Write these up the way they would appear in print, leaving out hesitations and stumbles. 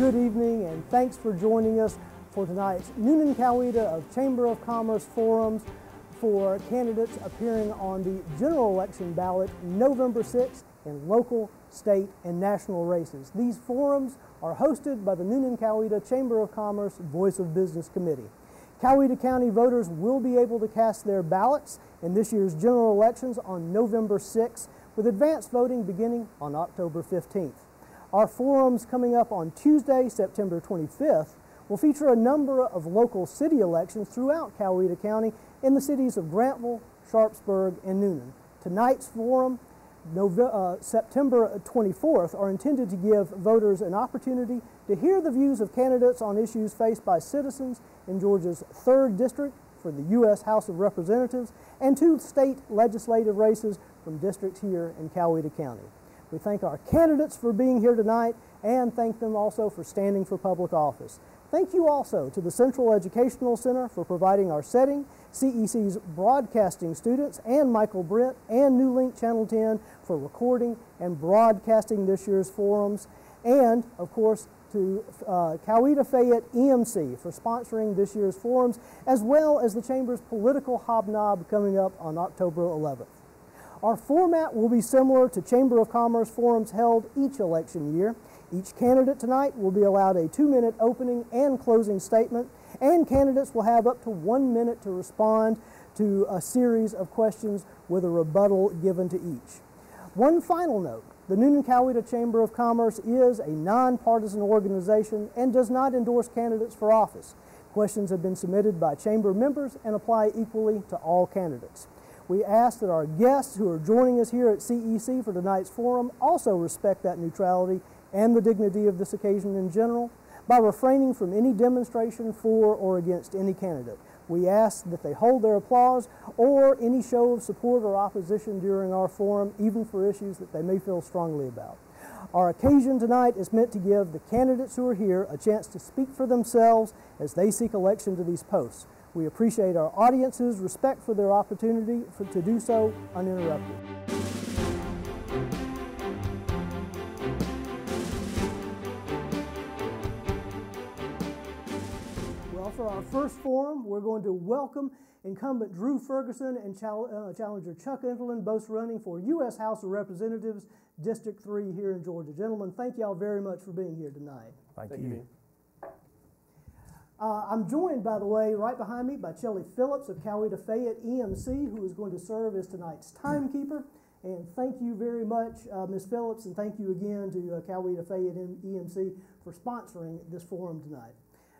good evening, and thanks for joining us for tonight's Noonan-Coweta of Chamber of Commerce forums for candidates appearing on the general election ballot November 6th in local, state, and national races. These forums are hosted by the Noonan-Coweta Chamber of Commerce Voice of Business Committee. Coweta County voters will be able to cast their ballots in this year's general elections on November 6th, with advance voting beginning on October 15th. Our forums coming up on Tuesday, September 25th, will feature a number of local city elections throughout Coweta County in the cities of Grantville, Sharpsburg, and Noonan. Tonight's forum, September 24th, are intended to give voters an opportunity to hear the views of candidates on issues faced by citizens in Georgia's 3rd District for the U.S. House of Representatives and 2 state legislative races from districts here in Coweta County. We thank our candidates for being here tonight and thank them also for standing for public office. Thank you also to the Central Educational Center for providing our setting, CEC's broadcasting students, and Michael Brent and New Link Channel 10 for recording and broadcasting this year's forums, and of course to Coweta Fayette EMC for sponsoring this year's forums, as well as the Chamber's political hobnob coming up on October 11th. Our format will be similar to Chamber of Commerce forums held each election year. Each candidate tonight will be allowed a 2-minute opening and closing statement, and candidates will have up to 1 minute to respond to a series of questions with a rebuttal given to each. One final note, the Noonan-Coweta Chamber of Commerce is a nonpartisan organization and does not endorse candidates for office. Questions have been submitted by Chamber members and apply equally to all candidates. We ask that our guests who are joining us here at CEC for tonight's forum also respect that neutrality and the dignity of this occasion in general by refraining from any demonstration for or against any candidate. We ask that they hold their applause or any show of support or opposition during our forum, even for issues that they may feel strongly about. Our occasion tonight is meant to give the candidates who are here a chance to speak for themselves as they seek election to these posts. We appreciate our audience's respect for their opportunity to do so uninterrupted. Well, for our first forum, we're going to welcome incumbent Drew Ferguson and challenger Chuck Enderlin, both running for U.S. House of Representatives, District 3 here in Georgia. Gentlemen, thank y'all very much for being here tonight. Thank you. I'm joined, by the way, right behind me by Shelley Phillips of Coweta Fayette EMC, who is going to serve as tonight's timekeeper. And thank you very much, Ms. Phillips, and thank you again to Coweta Fayette EMC for sponsoring this forum tonight.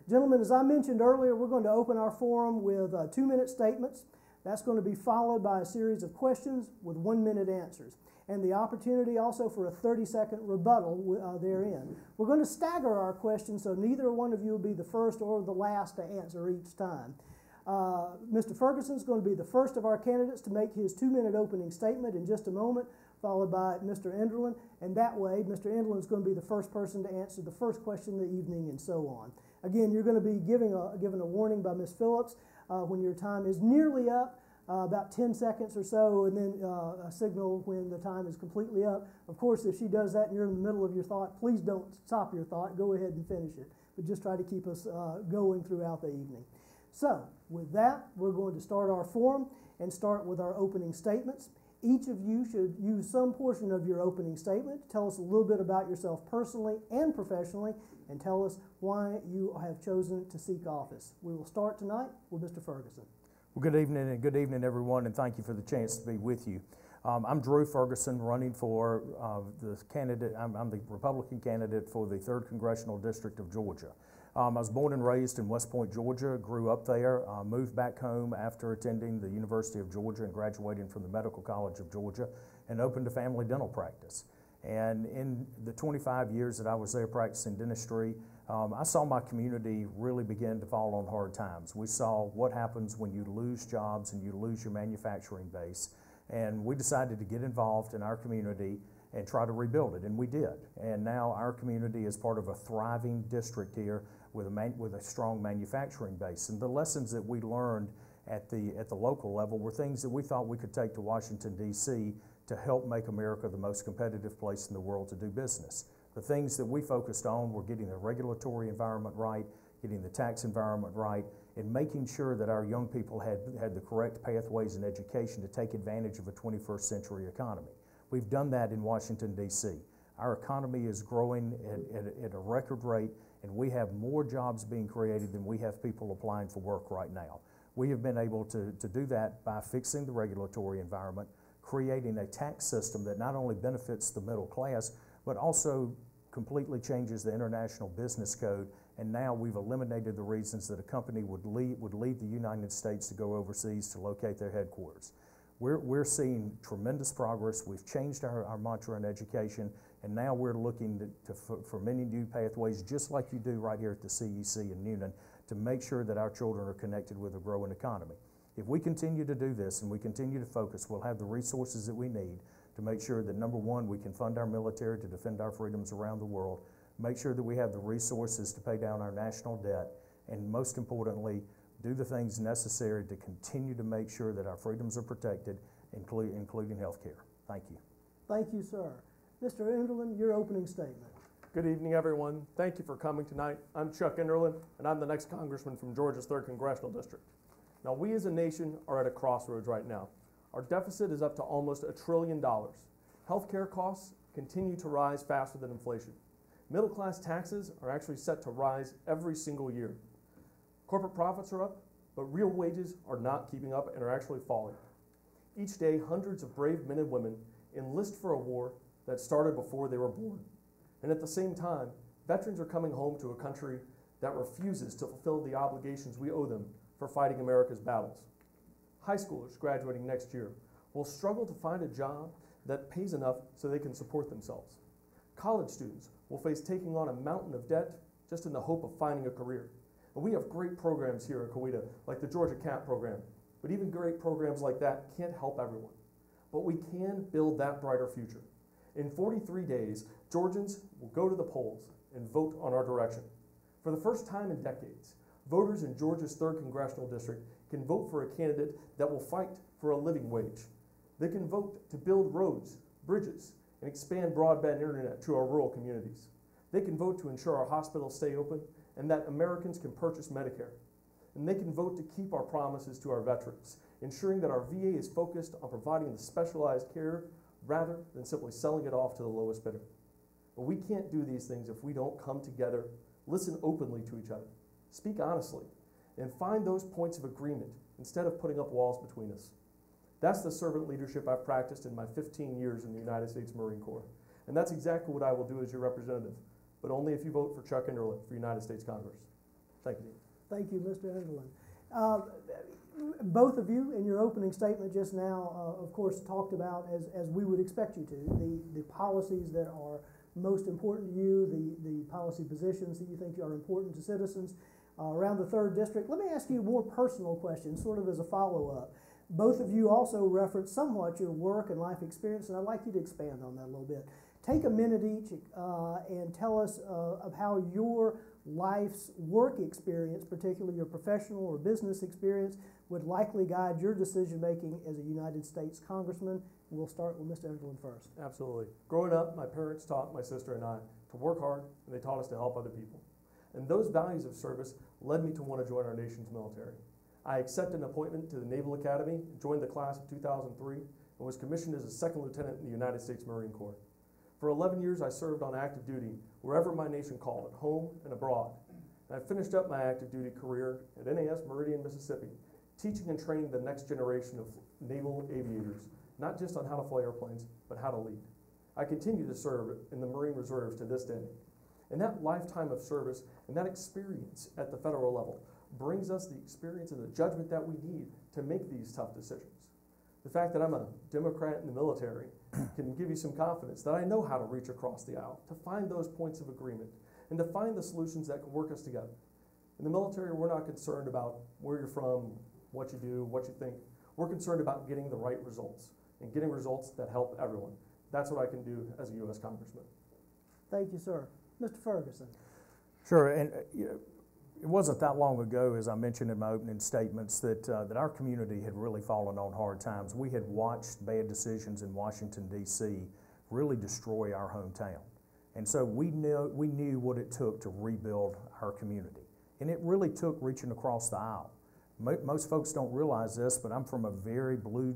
Gentlemen, as I mentioned earlier, we're going to open our forum with 2-minute statements. That's going to be followed by a series of questions with 1-minute answers, and the opportunity also for a 30-second rebuttal therein. We're going to stagger our questions so neither one of you will be the first or the last to answer each time. Mr. Ferguson is going to be the first of our candidates to make his 2-minute opening statement in just a moment, followed by Mr. Enderlin, and that way Mr. Enderlin is going to be the first person to answer the first question of the evening, and so on. Again, you're going to be given a warning by Ms. Phillips when your time is nearly up, about 10 seconds or so, and then a signal when the time is completely up. Of course, if she does that and you're in the middle of your thought, please don't stop your thought. Go ahead and finish it, but just try to keep us going throughout the evening. So, with that, we're going to start our forum and start with our opening statements. Each of you should use some portion of your opening statement to tell us a little bit about yourself personally and professionally, and tell us why you have chosen to seek office. We will start tonight with Mr. Ferguson. Well, good evening, everyone, and thank you for the chance to be with you. I'm Drew Ferguson, running for I'm the Republican candidate for the 3rd Congressional District of Georgia. I was born and raised in West Point, Georgia, grew up there, moved back home after attending the University of Georgia and graduating from the Medical College of Georgia, and opened a family dental practice. And in the 25 years that I was there practicing dentistry, I saw my community really begin to fall on hard times. We saw what happens when you lose jobs and you lose your manufacturing base. And we decided to get involved in our community and try to rebuild it, and we did. And now our community is part of a thriving district here with a strong manufacturing base. And the lessons that we learned at the local level were things that we thought we could take to Washington, D.C. to help make America the most competitive place in the world to do business. The things that we focused on were getting the regulatory environment right, getting the tax environment right, and making sure that our young people had the correct pathways in education to take advantage of a 21st century economy. We've done that in Washington, D.C. Our economy is growing at a record rate, and we have more jobs being created than we have people applying for work right now. We have been able to do that by fixing the regulatory environment, creating a tax system that not only benefits the middle class, but also completely changes the international business code. And now we've eliminated the reasons that a company would leave the United States to go overseas to locate their headquarters. We're seeing tremendous progress. We've changed our mantra in education, and now we're looking for many new pathways, just like you do right here at the CEC in Newnan, to make sure that our children are connected with a growing economy. If we continue to do this and we continue to focus, we'll have the resources that we need to make sure that, number one, we can fund our military to defend our freedoms around the world, make sure that we have the resources to pay down our national debt, and most importantly, do the things necessary to continue to make sure that our freedoms are protected, including health care. Thank you. Thank you, sir. Mr. Enderlin, your opening statement. Good evening, everyone. Thank you for coming tonight. I'm Chuck Enderlin, and I'm the next congressman from Georgia's 3rd Congressional District. Now, we as a nation are at a crossroads right now. Our deficit is up to almost $1 trillion. Healthcare costs continue to rise faster than inflation. Middle-class taxes are actually set to rise every single year. Corporate profits are up, but real wages are not keeping up and are actually falling. Each day, hundreds of brave men and women enlist for a war that started before they were born. And at the same time, veterans are coming home to a country that refuses to fulfill the obligations we owe them for fighting America's battles. High schoolers graduating next year will struggle to find a job that pays enough so they can support themselves. College students will face taking on a mountain of debt just in the hope of finding a career. And we have great programs here at Coweta, like the Georgia CAP program, but even great programs like that can't help everyone. But we can build that brighter future. In 43 days, Georgians will go to the polls and vote on our direction. For the first time in decades, voters in Georgia's 3rd Congressional District can vote for a candidate that will fight for a living wage. They can vote to build roads, bridges, and expand broadband internet to our rural communities. They can vote to ensure our hospitals stay open and that Americans can purchase Medicare. And they can vote to keep our promises to our veterans, ensuring that our VA is focused on providing the specialized care rather than simply selling it off to the lowest bidder. But we can't do these things if we don't come together, listen openly to each other, speak honestly, and find those points of agreement instead of putting up walls between us. That's the servant leadership I've practiced in my 15 years in the United States Marine Corps. And that's exactly what I will do as your representative, but only if you vote for Chuck Enderlin for United States Congress. Thank you. Thank you, Mr. Enderlin. Both of you, in your opening statement just now, of course, talked about, as we would expect you to, the policies that are most important to you, the policy positions that you think are important to citizens around the 3rd District. Let me ask you a more personal question, sort of as a follow-up. Both of you also referenced somewhat your work and life experience, and I'd like you to expand on that a little bit. Take a minute each and tell us of how your life's work experience, particularly your professional or business experience, would likely guide your decision-making as a United States Congressman. We'll start with Mr. Enderlin first. Absolutely. Growing up, my parents taught my sister and I to work hard, and they taught us to help other people. And those values of service led me to want to join our nation's military. I accepted an appointment to the Naval Academy, joined the class of 2003, and was commissioned as a 2nd lieutenant in the United States Marine Corps. For 11 years, I served on active duty wherever my nation called, at home and abroad. And I finished up my active duty career at NAS Meridian, Mississippi, teaching and training the next generation of naval aviators, not just on how to fly airplanes, but how to lead. I continue to serve in the Marine Reserves to this day. And that lifetime of service and that experience at the federal level brings us the experience and the judgment that we need to make these tough decisions. The fact that I'm a Democrat in the military can give you some confidence that I know how to reach across the aisle, to find those points of agreement, and to find the solutions that can work us together. In the military, we're not concerned about where you're from, what you do, what you think. We're concerned about getting the right results and getting results that help everyone. That's what I can do as a U.S. Congressman. Thank you, sir. Mr. Ferguson. Sure, and it wasn't that long ago, as I mentioned in my opening statements, that our community had really fallen on hard times. We had watched bad decisions in Washington, D.C. really destroy our hometown. And so we knew what it took to rebuild our community. And it really took reaching across the aisle. Most folks don't realize this, but I'm from a very blue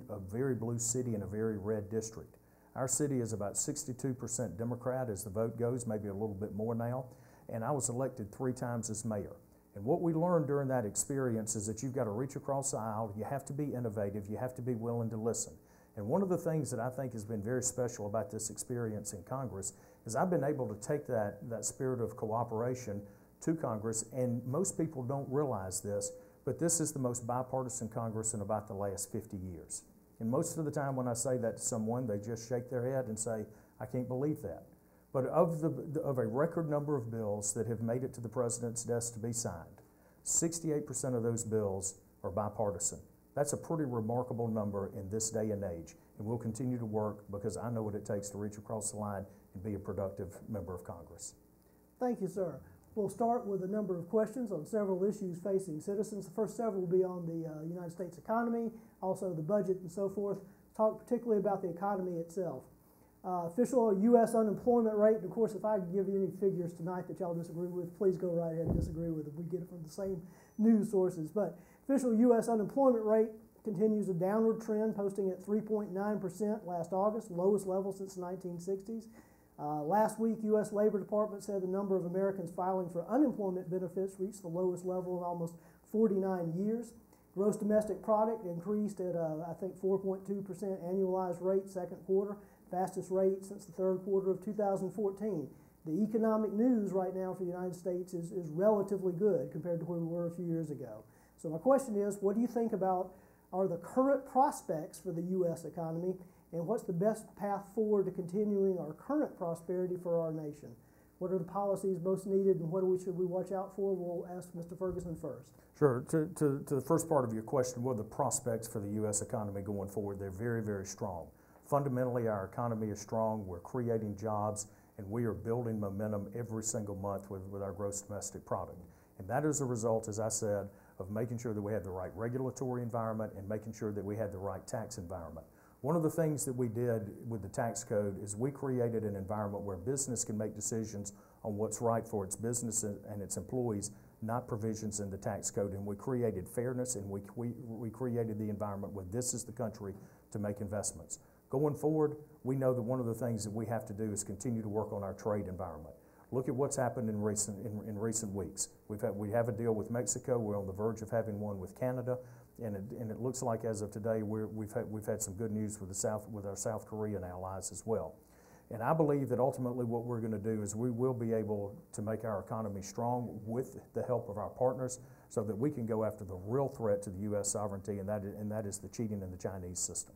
city in a very red district. Our city is about 62% Democrat as the vote goes, maybe a little bit more now. And I was elected 3 times as mayor. And what we learned during that experience is that you've got to reach across the aisle, you have to be innovative, you have to be willing to listen. And one of the things that I think has been very special about this experience in Congress is I've been able to take that spirit of cooperation to Congress, and most people don't realize this, but this is the most bipartisan Congress in about the last 50 years. And most of the time when I say that to someone, they just shake their head and say, I can't believe that. But of a record number of bills that have made it to the president's desk to be signed, 68% of those bills are bipartisan. That's a pretty remarkable number in this day and age, and we'll continue to work because I know what it takes to reach across the line and be a productive member of Congress. Thank you, sir. We'll start with a number of questions on several issues facing citizens. The first several will be on the United States economy, also the budget and so forth. Talk particularly about the economy itself. Official U.S. unemployment rate, and of course, if I give you any figures tonight that y'all disagree with, please go right ahead and disagree with them. We get it from the same news sources. But official U.S. unemployment rate continues a downward trend, posting at 3.9% last August, lowest level since the 1960s. Last week, U.S. Labor Department said the number of Americans filing for unemployment benefits reached the lowest level in almost 49 years. Gross domestic product increased at, I think, 4.2% annualized rate second quarter, fastest rate since the third quarter of 2014. The economic news right now for the United States is relatively good compared to where we were a few years ago. So my question is, what do you think about are the current prospects for the U.S. economy, and what's the best path forward to continuing our current prosperity for our nation? What are the policies most needed, and what should we watch out for? We'll ask Mr. Ferguson first. Sure. To the first part of your question, what are the prospects for the U.S. economy going forward? They're very, very strong. Fundamentally, our economy is strong. We're creating jobs, and we are building momentum every single month with our gross domestic product. And that is a result, as I said, of making sure that we have the right regulatory environment and making sure that we have the right tax environment. One of the things that we did with the tax code is we created an environment where business can make decisions on what's right for its business and its employees, not provisions in the tax code. And we created fairness, and we created the environment where this is the country to make investments. Going forward, we know that one of the things that we have to do is continue to work on our trade environment. Look at what's happened in recent weeks. We have a deal with Mexico. We're on the verge of having one with Canada, and it looks like as of today we've had some good news with our South Korean allies as well. And I believe that ultimately what we're going to do is we will be able to make our economy strong with the help of our partners, so that we can go after the real threat to the U.S. sovereignty, and that is the cheating in the Chinese system.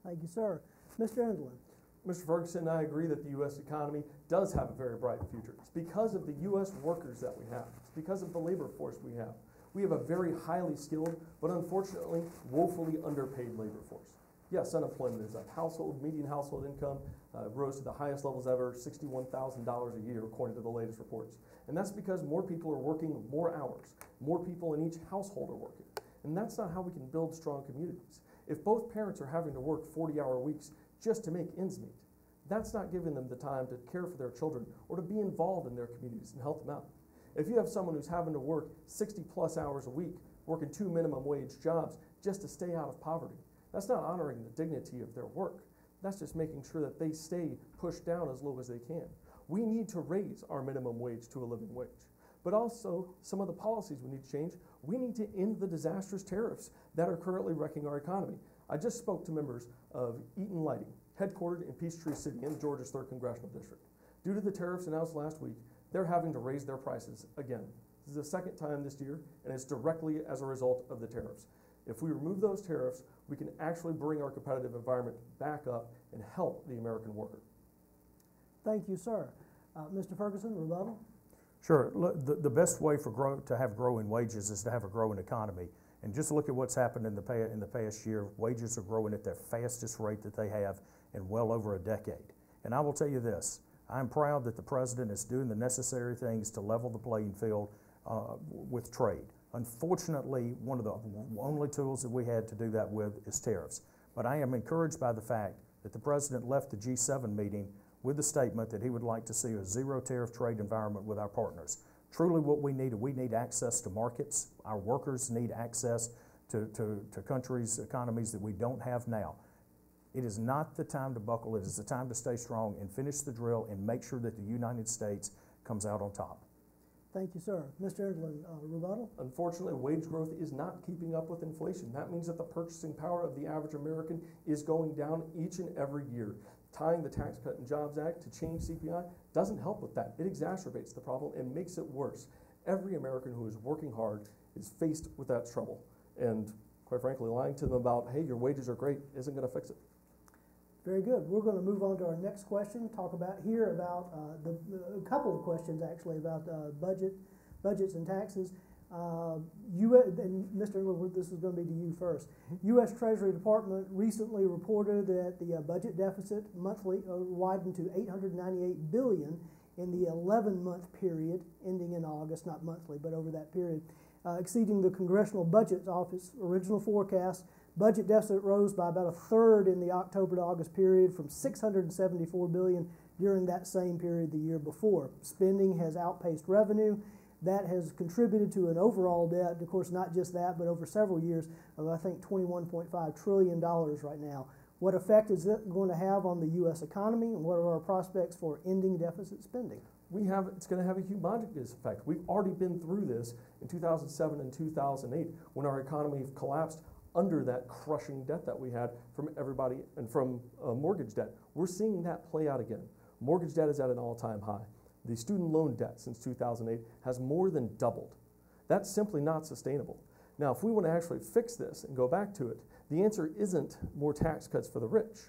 Thank you, sir. Mr. Enderlin. Mr. Ferguson, I agree that the U.S. economy does have a very bright future. It's because of the U.S. workers that we have. It's because of the labor force we have. We have a very highly skilled, but unfortunately, woefully underpaid labor force. Yes, unemployment is up. Median household income rose to the highest levels ever, $61,000 a year, according to the latest reports. And that's because more people are working more hours. More people in each household are working. And that's not how we can build strong communities. If both parents are having to work 40-hour weeks just to make ends meet, that's not giving them the time to care for their children or to be involved in their communities and help them out. If you have someone who's having to work 60-plus hours a week, working 2 minimum wage jobs just to stay out of poverty, that's not honoring the dignity of their work. That's just making sure that they stay pushed down as low as they can. We need to raise our minimum wage to a living wage. But also, some of the policies we need to change. We need to end the disastrous tariffs that are currently wrecking our economy. I just spoke to members of Eaton Lighting, headquartered in Peachtree City in Georgia's 3rd Congressional District. Due to the tariffs announced last week, they're having to raise their prices again. This is the second time this year, and it's directly as a result of the tariffs. If we remove those tariffs, we can actually bring our competitive environment back up and help the American worker. Thank you, sir. Mr. Ferguson, rebuttal? Sure. Look, the best way to have growing wages is to have a growing economy. And just look at what's happened in the past year. Wages are growing at their fastest rate that they have in well over a decade. And I will tell you this, I'm proud that the president is doing the necessary things to level the playing field with trade. Unfortunately, one of the only tools that we had to do that with is tariffs. But I am encouraged by the fact that the president left the G7 meeting with the statement that he would like to see a zero tariff trade environment with our partners. Truly what we need access to markets. Our workers need access to countries' economies that we don't have now. It is not the time to buckle. It is the time to stay strong and finish the drill and make sure that the United States comes out on top. Thank you, sir. Mr. Enderlin, rebuttal? Unfortunately, wage growth is not keeping up with inflation. That means that the purchasing power of the average American is going down each and every year. Tying the Tax Cut and Jobs Act to change CPI doesn't help with that. It exacerbates the problem and makes it worse. Every American who is working hard is faced with that trouble. And quite frankly, lying to them about, hey, your wages are great, isn't going to fix it. Very good. We're going to move on to our next question, talk about a couple of questions actually about budgets and taxes. And Mr. Enderlin, this is going to be to you first. U.S. Treasury Department recently reported that the budget deficit monthly widened to $898 billion in the 11-month period ending in August, not monthly, but over that period, exceeding the Congressional Budget Office original forecast. Budget deficit rose by about a third in the October to August period from $674 billion during that same period the year before. Spending has outpaced revenue. That has contributed to an overall debt, of course, not just that, but over several years of, I think, $21.5 trillion right now. What effect is it going to have on the U.S. economy, and what are our prospects for ending deficit spending? It's going to have a humongous effect. We've already been through this in 2007 and 2008 when our economy collapsed under that crushing debt that we had from everybody and from mortgage debt. We're seeing that play out again. Mortgage debt is at an all-time high. The student loan debt since 2008 has more than doubled. That's simply not sustainable. Now, if we want to actually fix this and go back to it, the answer isn't more tax cuts for the rich.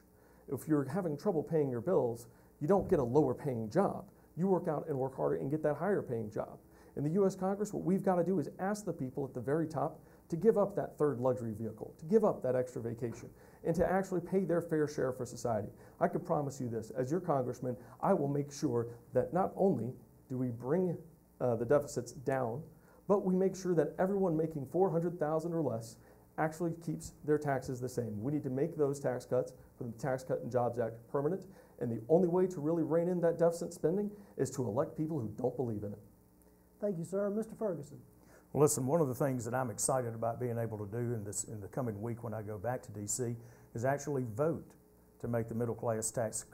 If you're having trouble paying your bills, you don't get a lower paying job. You work out and work harder and get that higher paying job. In the U.S. Congress, what we've got to do is ask the people at the very top to give up that third luxury vehicle, to give up that extra vacation, and to actually pay their fair share for society. I can promise you this, as your congressman, I will make sure that not only do we bring the deficits down, but we make sure that everyone making $400,000 or less actually keeps their taxes the same. We need to make those tax cuts for the Tax Cut and Jobs Act permanent, and the only way to really rein in that deficit spending is to elect people who don't believe in it. Thank you, sir. Mr. Ferguson. Well, listen, one of the things that I'm excited about being able to do in the coming week when I go back to D.C. is actually vote to make the middle class tax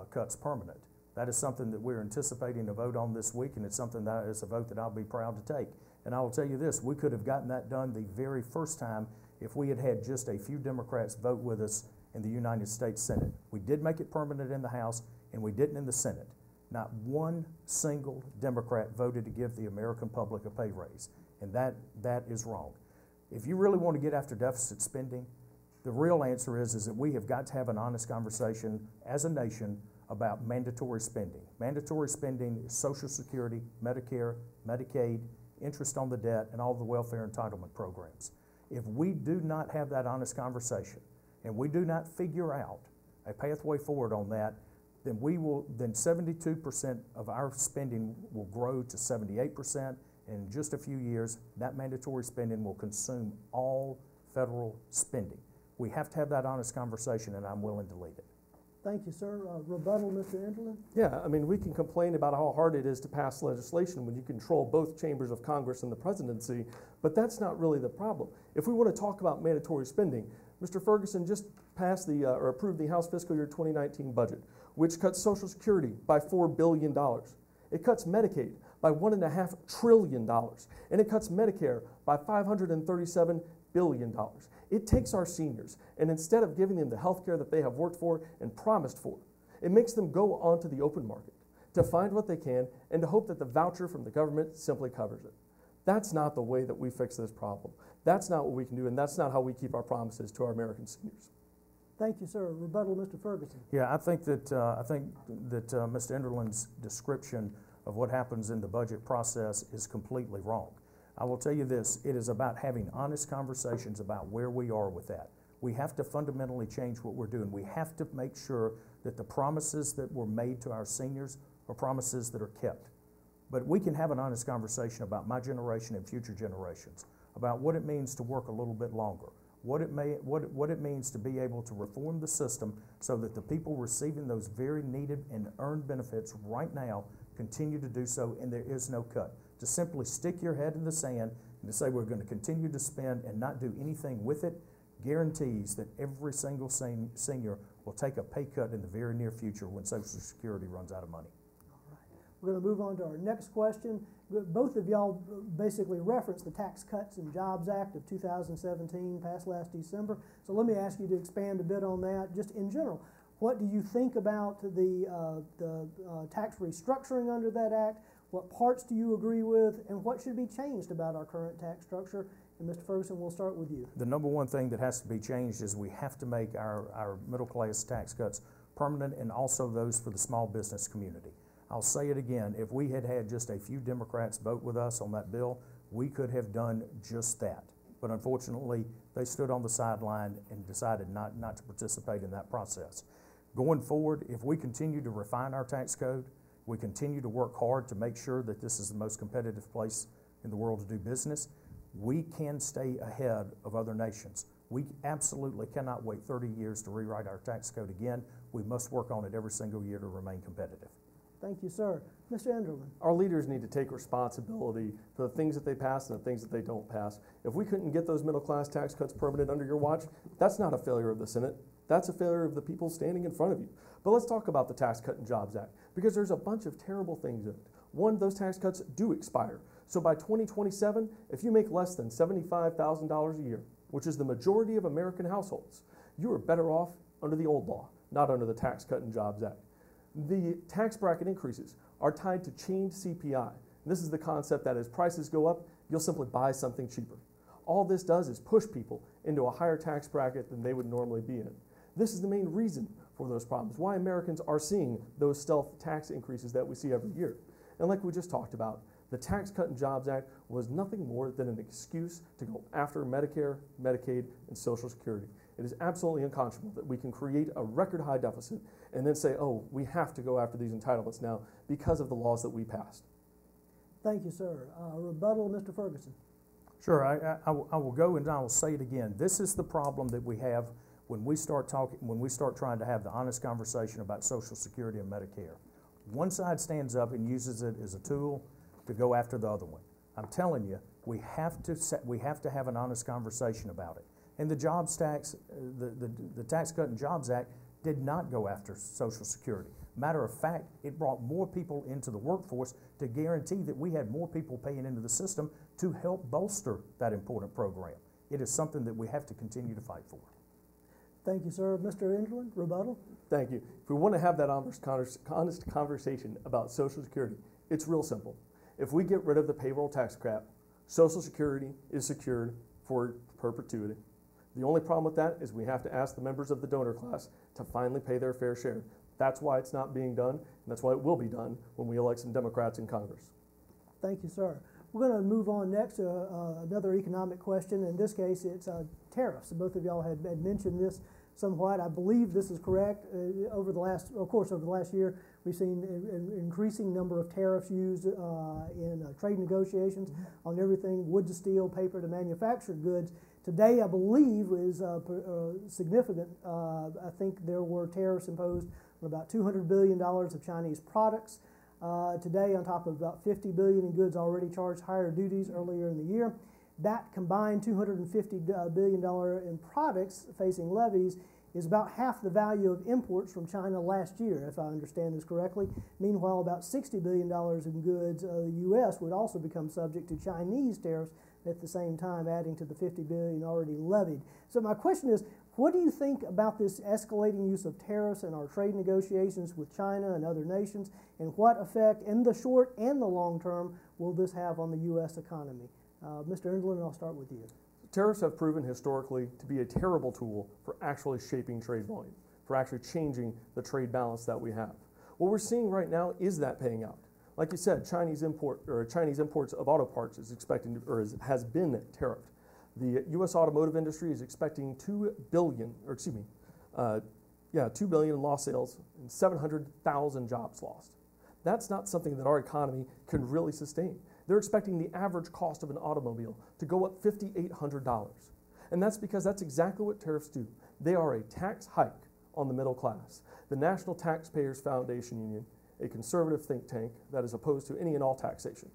cuts permanent. That is something that we're anticipating a vote on this week, and it's something that is a vote that I'll be proud to take. And I will tell you this, we could have gotten that done the very first time if we had had just a few Democrats vote with us in the United States Senate. We did make it permanent in the House, and we didn't in the Senate. Not one single Democrat voted to give the American public a pay raise. And that is wrong. If you really want to get after deficit spending, the real answer is that we have got to have an honest conversation as a nation about mandatory spending. Mandatory spending is Social Security, Medicare, Medicaid, interest on the debt, and all the welfare entitlement programs. If we do not have that honest conversation and we do not figure out a pathway forward on that, then 72% of our spending will grow to 78%. In just a few years, that mandatory spending will consume all federal spending. We have to have that honest conversation, and I'm willing to lead it. Thank you, sir. Rebuttal, Mr. Enderlin? Yeah, I mean, we can complain about how hard it is to pass legislation when you control both chambers of Congress and the presidency, but that's not really the problem. If we want to talk about mandatory spending, Mr. Ferguson just passed or approved the House fiscal year 2019 budget, which cuts Social Security by $4 billion. It cuts Medicaid by $1.5 trillion, and it cuts Medicare by $537 billion. It takes our seniors, and instead of giving them the health care that they have worked for and promised for, it makes them go onto the open market to find what they can and to hope that the voucher from the government simply covers it. That's not the way that we fix this problem. That's not what we can do, and that's not how we keep our promises to our American seniors. Thank you, sir. Rebuttal, Mr. Ferguson. Yeah, I think that Mr. Enderlin's description of what happens in the budget process is completely wrong. I will tell you this, it is about having honest conversations about where we are with that. We have to fundamentally change what we're doing. We have to make sure that the promises that were made to our seniors are promises that are kept. But we can have an honest conversation about my generation and future generations, about what it means to work a little bit longer, what it means to be able to reform the system so that the people receiving those very needed and earned benefits right now continue to do so, and there is no cut. To simply stick your head in the sand and to say we're going to continue to spend and not do anything with it guarantees that every single senior will take a pay cut in the very near future when Social Security runs out of money. All right. We're going to move on to our next question. Both of y'all basically referenced the Tax Cuts and Jobs Act of 2017, passed last December. So let me ask you to expand a bit on that, just in general. What do you think about the tax restructuring under that act? What parts do you agree with, and what should be changed about our current tax structure? And Mr. Ferguson, we'll start with you. The number one thing that has to be changed is we have to make our middle class tax cuts permanent, and also those for the small business community. I'll say it again, if we had had just a few Democrats vote with us on that bill, we could have done just that. But unfortunately, they stood on the sideline and decided not to participate in that process. Going forward, if we continue to refine our tax code, we continue to work hard to make sure that this is the most competitive place in the world to do business, we can stay ahead of other nations. We absolutely cannot wait 30 years to rewrite our tax code again. We must work on it every single year to remain competitive. Thank you, sir. Mr. Enderlin. Our leaders need to take responsibility for the things that they pass and the things that they don't pass. If we couldn't get those middle class tax cuts permanent under your watch, that's not a failure of the Senate. That's a failure of the people standing in front of you. But let's talk about the Tax Cut and Jobs Act, because there's a bunch of terrible things in it. One, those tax cuts do expire. So by 2027, if you make less than $75,000 a year, which is the majority of American households, you are better off under the old law, not under the Tax Cut and Jobs Act. The tax bracket increases are tied to chained CPI. And this is the concept that as prices go up, you'll simply buy something cheaper. All this does is push people into a higher tax bracket than they would normally be in. This is the main reason for those problems, why Americans are seeing those stealth tax increases that we see every year. And like we just talked about, the Tax Cut and Jobs Act was nothing more than an excuse to go after Medicare, Medicaid, and Social Security. It is absolutely unconscionable that we can create a record high deficit and then say, oh, we have to go after these entitlements now because of the laws that we passed. Thank you, sir. Rebuttal, Mr. Ferguson. Sure, I will go and I will say it again. This is the problem that we have when we start trying to have the honest conversation about Social Security and Medicare. One side stands up and uses it as a tool to go after the other one. I'm telling you, we have to have an honest conversation about it. And the jobs tax, the Tax Cut and Jobs Act did not go after Social Security. Matter of fact, it brought more people into the workforce to guarantee that we had more people paying into the system to help bolster that important program. It is something that we have to continue to fight for. Thank you, sir. Mr. Enderlin, rebuttal. Thank you. If we want to have that honest conversation about Social Security, it's real simple. If we get rid of the payroll tax cap, Social Security is secured for perpetuity. The only problem with that is we have to ask the members of the donor class to finally pay their fair share. That's why it's not being done, and that's why it will be done when we elect some Democrats in Congress. Thank you, sir. We're going to move on next to another economic question. In this case, it's tariffs. Both of y'all had mentioned this somewhat. I believe this is correct. Over the last year, we've seen an increasing number of tariffs used in trade negotiations on everything wood to steel, paper to manufactured goods. Today, I believe, is significant. I think there were tariffs imposed on about $200 billion of Chinese products. Today, on top of about $50 billion in goods already charged higher duties earlier in the year. That combined $250 billion in products facing levies is about half the value of imports from China last year, if I understand this correctly. Meanwhile, about $60 billion in goods the U.S. would also become subject to Chinese tariffs at the same time, adding to the $50 billion already levied. So my question is, what do you think about this escalating use of tariffs in our trade negotiations with China and other nations, and what effect in the short and the long term will this have on the U.S. economy? Mr. Enderlin, I'll start with you. Tariffs have proven historically to be a terrible tool for actually shaping trade volume, for actually changing the trade balance that we have. What we're seeing right now is that paying out. Like you said, Chinese imports of auto parts has been tariffed. The U.S. automotive industry is expecting $2 billion in lost sales and 700,000 jobs lost. That's not something that our economy can really sustain. They're expecting the average cost of an automobile to go up $5,800. And that's because that's exactly what tariffs do. They are a tax hike on the middle class. The National Taxpayers Foundation Union, a conservative think tank that is opposed to any and all taxation,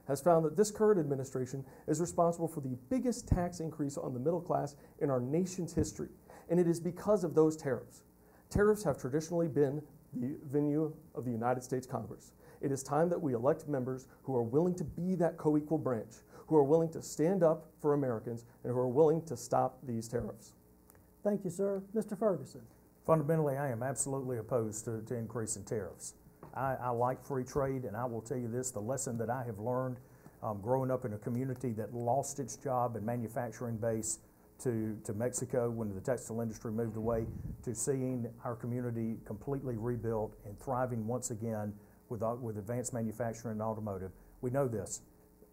has found that this current administration is responsible for the biggest tax increase on the middle class in our nation's history. And it is because of those tariffs. Tariffs have traditionally been the venue of the United States Congress. It is time that we elect members who are willing to be that co-equal branch, who are willing to stand up for Americans, and who are willing to stop these tariffs. Thank you, sir. Mr. Ferguson. Fundamentally, I am absolutely opposed to increasing tariffs. I like free trade, and I will tell you this, the lesson that I have learned growing up in a community that lost its job and manufacturing base to Mexico when the textile industry moved away, to seeing our community completely rebuilt and thriving once again with advanced manufacturing and automotive. We know this.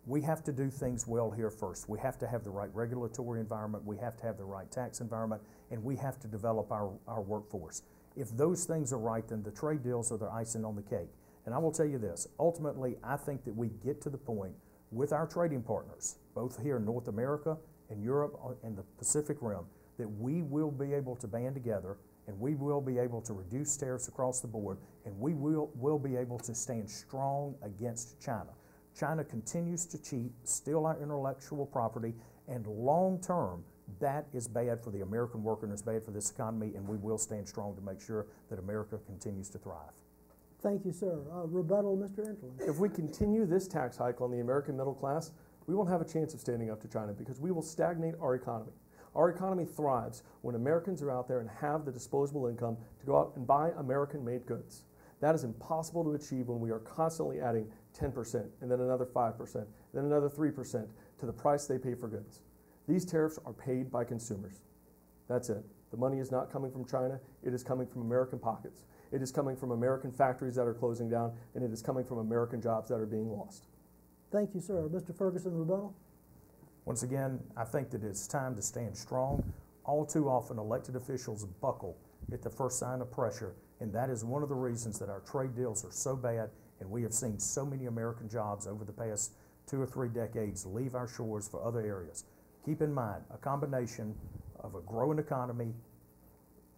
We have to do things well here first. We have to have the right regulatory environment, we have to have the right tax environment, and we have to develop our workforce. If those things are right, then the trade deals are the icing on the cake. And I will tell you this, ultimately, I think that we get to the point with our trading partners, both here in North America and Europe and the Pacific Rim, that we will be able to band together and we will be able to reduce tariffs across the board, and we will be able to stand strong against China. China continues to cheat, steal our intellectual property, and long term, that is bad for the American worker and it's bad for this economy, and we will stand strong to make sure that America continues to thrive. Thank you, sir. Rebuttal, Mr. Enderlin. If we continue this tax hike on the American middle class, we won't have a chance of standing up to China because we will stagnate our economy. Our economy thrives when Americans are out there and have the disposable income to go out and buy American-made goods. That is impossible to achieve when we are constantly adding 10% and then another 5%, then another 3% to the price they pay for goods. These tariffs are paid by consumers. That's it. The money is not coming from China, it is coming from American pockets. It is coming from American factories that are closing down, and it is coming from American jobs that are being lost. Thank you, sir. Mr. Ferguson, rebuttal. Once again, I think that it's time to stand strong. All too often, elected officials buckle at the first sign of pressure, and that is one of the reasons that our trade deals are so bad, and we have seen so many American jobs over the past 2 or 3 decades leave our shores for other areas. Keep in mind, a combination of a growing economy,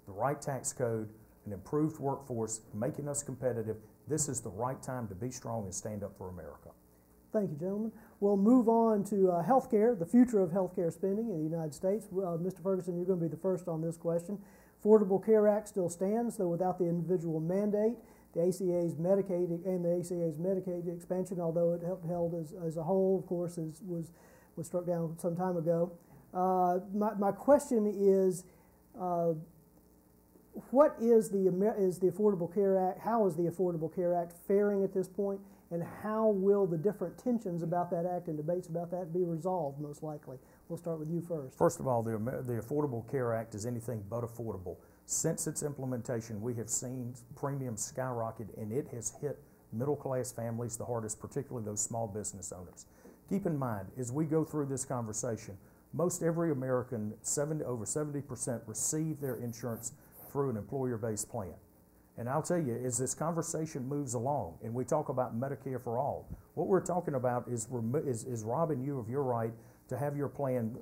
the right tax code, an improved workforce, making us competitive. This is the right time to be strong and stand up for America. Thank you, gentlemen. We'll move on to healthcare, the future of healthcare spending in the United States. Mr. Ferguson, you're going to be the first on this question. Affordable Care Act still stands, though without the individual mandate. The ACA's Medicaid and the ACA's Medicaid expansion, although it held as a whole, of course, was struck down some time ago. My question is, what is the Affordable Care Act? How is the Affordable Care Act faring at this point? And how will the different tensions about that act and debates about that be resolved, most likely? We'll start with you first. First of all, the Affordable Care Act is anything but affordable. Since its implementation, we have seen premiums skyrocket, and it has hit middle-class families the hardest, particularly those small business owners. Keep in mind, as we go through this conversation, most every American, over 70%, receive their insurance through an employer-based plan. And I'll tell you, as this conversation moves along and we talk about Medicare for all, what we're talking about is robbing you of your right to have your plan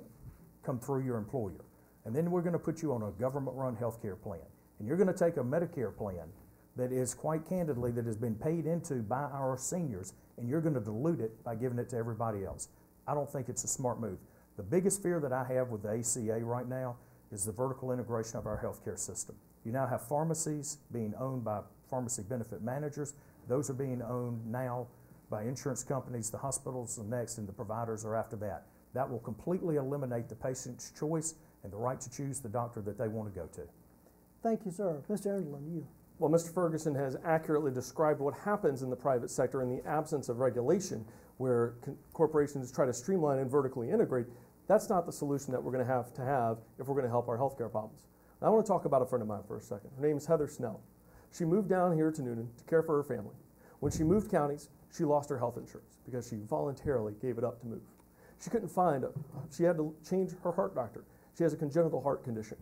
come through your employer. And then we're going to put you on a government-run health care plan. And you're going to take a Medicare plan that is, quite candidly, that has been paid into by our seniors, and you're going to dilute it by giving it to everybody else. I don't think it's a smart move. The biggest fear that I have with the ACA right now is the vertical integration of our healthcare system. You now have pharmacies being owned by pharmacy benefit managers. Those are being owned now by insurance companies. The hospitals are next, and the providers are after that. That will completely eliminate the patient's choice and the right to choose the doctor that they want to go to. Thank you, sir. Mr. Enderlin, you. Well, Mr. Ferguson has accurately described what happens in the private sector in the absence of regulation, where corporations try to streamline and vertically integrate. That's not the solution that we're going to have if we're going to help our healthcare problems. Now, I want to talk about a friend of mine for a second. Her name is Heather Snell. She moved down here to Newnan to care for her family. When she moved counties, she lost her health insurance because she voluntarily gave it up to move. She couldn't she had to change her heart doctor. She has a congenital heart condition.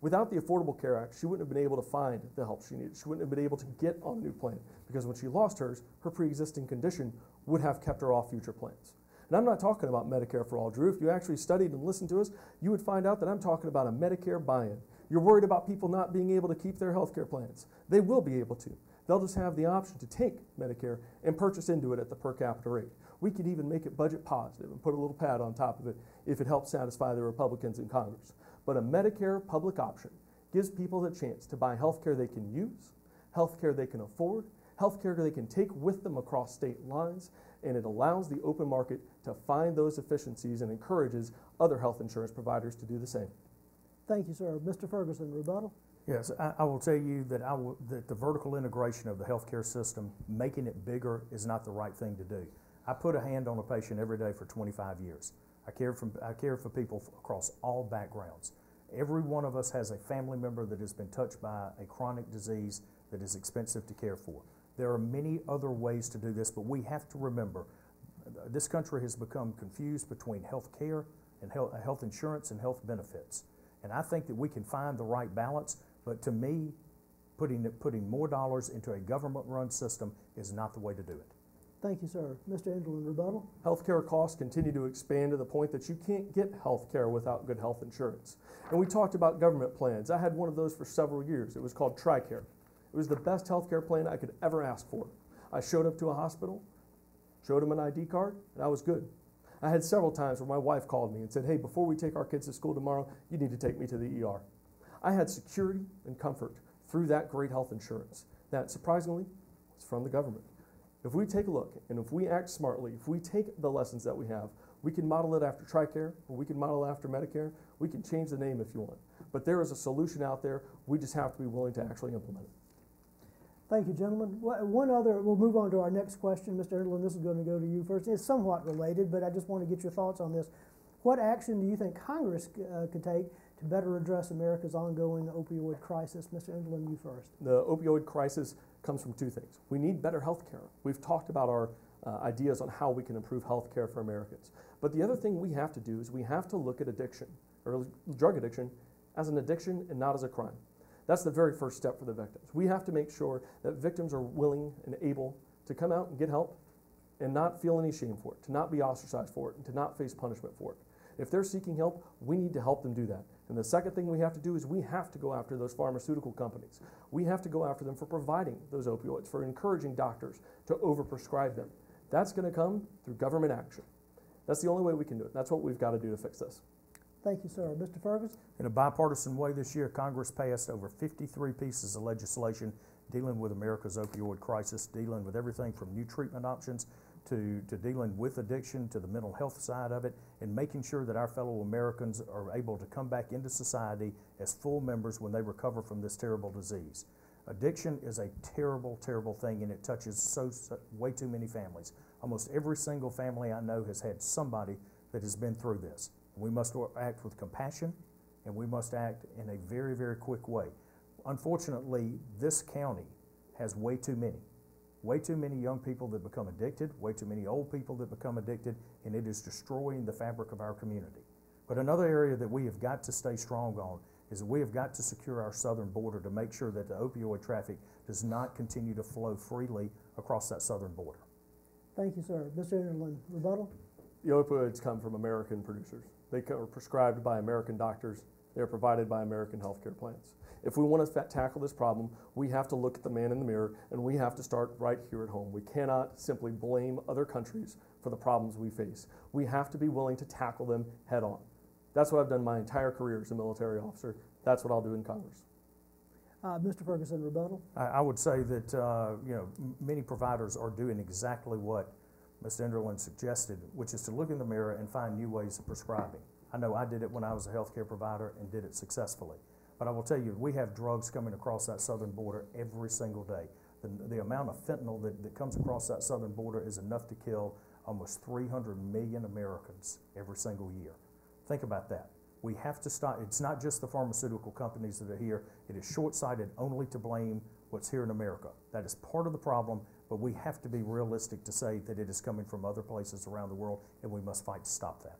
Without the Affordable Care Act, she wouldn't have been able to find the help she needed. She wouldn't have been able to get on a new plan because when she lost hers, her pre-existing condition would have kept her off future plans. And I'm not talking about Medicare for all, Drew. If you actually studied and listened to us, you would find out that I'm talking about a Medicare buy-in. You're worried about people not being able to keep their health care plans. They will be able to. They'll just have the option to take Medicare and purchase into it at the per capita rate. We could even make it budget positive and put a little pad on top of it if it helps satisfy the Republicans in Congress. But a Medicare public option gives people the chance to buy health care they can use, health care they can afford, health care they can take with them across state lines, and it allows the open market to find those efficiencies and encourages other health insurance providers to do the same. Thank you, sir. Mr. Ferguson, rebuttal? Yes, I will tell you that that the vertical integration of the healthcare system, making it bigger, is not the right thing to do. I put a hand on a patient every day for 25 years. I cared for people across all backgrounds. Every one of us has a family member that has been touched by a chronic disease that is expensive to care for. There are many other ways to do this, but we have to remember this country has become confused between health care and health insurance and health benefits. And I think that we can find the right balance, but to me, putting more dollars into a government-run system is not the way to do it. Thank you, sir. Mr. Enderlin, rebuttal? Healthcare costs continue to expand to the point that you can't get health care without good health insurance. And we talked about government plans. I had one of those for several years. It was called TRICARE. It was the best healthcare plan I could ever ask for. I showed up to a hospital, showed them an ID card, and I was good. I had several times where my wife called me and said, hey, before we take our kids to school tomorrow, you need to take me to the ER. I had security and comfort through that great health insurance that surprisingly was from the government. If we take a look and if we act smartly, if we take the lessons that we have, we can model it after TRICARE or we can model it after Medicare. We can change the name if you want. But there is a solution out there. We just have to be willing to actually implement it. Thank you, gentlemen. We'll move on to our next question. Mr. Enderlin, this is going to go to you first. It's somewhat related, but I just want to get your thoughts on this. What action do you think Congress could take to better address America's ongoing opioid crisis? Mr. Enderlin, you first. The opioid crisis comes from two things. We need better health care. We've talked about our ideas on how we can improve health care for Americans. But the other thing we have to do is we have to look at addiction, or drug addiction, as an addiction and not as a crime. That's the very first step for the victims. We have to make sure that victims are willing and able to come out and get help and not feel any shame for it, to not be ostracized for it, and to not face punishment for it. If they're seeking help, we need to help them do that. And the second thing we have to do is we have to go after those pharmaceutical companies. We have to go after them for providing those opioids, for encouraging doctors to overprescribe them. That's going to come through government action. That's the only way we can do it. That's what we've got to do to fix this. Thank you, sir. Mr. Ferguson? In a bipartisan way this year, Congress passed over 53 pieces of legislation dealing with America's opioid crisis, dealing with everything from new treatment options to dealing with addiction, to the mental health side of it, and making sure that our fellow Americans are able to come back into society as full members when they recover from this terrible disease. Addiction is a terrible, terrible thing, and it touches way too many families. Almost every single family I know has had somebody that has been through this. We must act with compassion, and we must act in a very, very quick way. Unfortunately, this county has way too many young people that become addicted, way too many old people that become addicted, and it is destroying the fabric of our community. But another area that we have got to stay strong on is that we have got to secure our southern border to make sure that the opioid traffic does not continue to flow freely across that southern border. Thank you, sir. Mr. Enderlin, rebuttal? The opioids come from American producers. They are prescribed by American doctors. They're provided by American healthcare plans. If we want to tackle this problem, we have to look at the man in the mirror, and we have to start right here at home. We cannot simply blame other countries for the problems we face. We have to be willing to tackle them head on. That's what I've done my entire career as a military officer. That's what I'll do in Congress. Mr. Ferguson, rebuttal? I would say that many providers are doing exactly what Mr. Enderlin suggested, which is to look in the mirror and find new ways of prescribing. I know I did it when I was a healthcare provider and did it successfully. But I will tell you, we have drugs coming across that southern border every single day. The amount of fentanyl that comes across that southern border is enough to kill almost 300 million Americans every single year. Think about that. We have to stop. It's not just the pharmaceutical companies that are here. It is short-sighted only to blame what's here in America. That is part of the problem, but we have to be realistic to say that it is coming from other places around the world, and we must fight to stop that.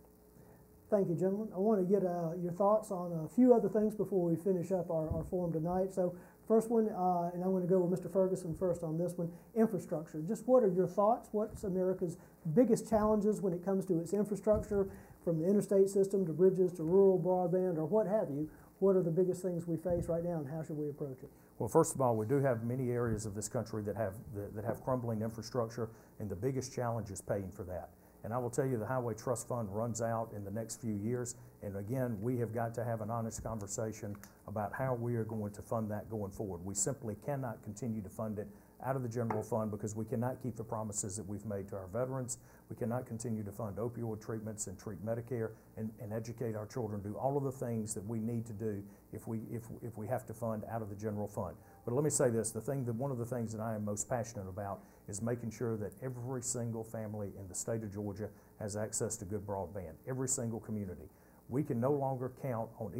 Thank you, gentlemen. I want to get your thoughts on a few other things before we finish up our forum tonight. So first one, and I'm going to go with Mr. Ferguson first on this one, infrastructure. Just what are your thoughts? What's America's biggest challenges when it comes to its infrastructure, from the interstate system to bridges to rural broadband or what have you? What are the biggest things we face right now, and how should we approach it? Well, first of all, we do have many areas of this country that have crumbling infrastructure, and the biggest challenge is paying for that. And I will tell you, the Highway Trust Fund runs out in the next few years, and again, we have got to have an honest conversation about how we are going to fund that going forward. We simply cannot continue to fund it out of the general fund because we cannot keep the promises that we've made to our veterans. We cannot continue to fund opioid treatments and treat Medicare and educate our children, do all of the things that we need to do if we have to fund out of the general fund. But let me say this, one of the things that I am most passionate about is making sure that every single family in the state of Georgia has access to good broadband, every single community. We can no longer count on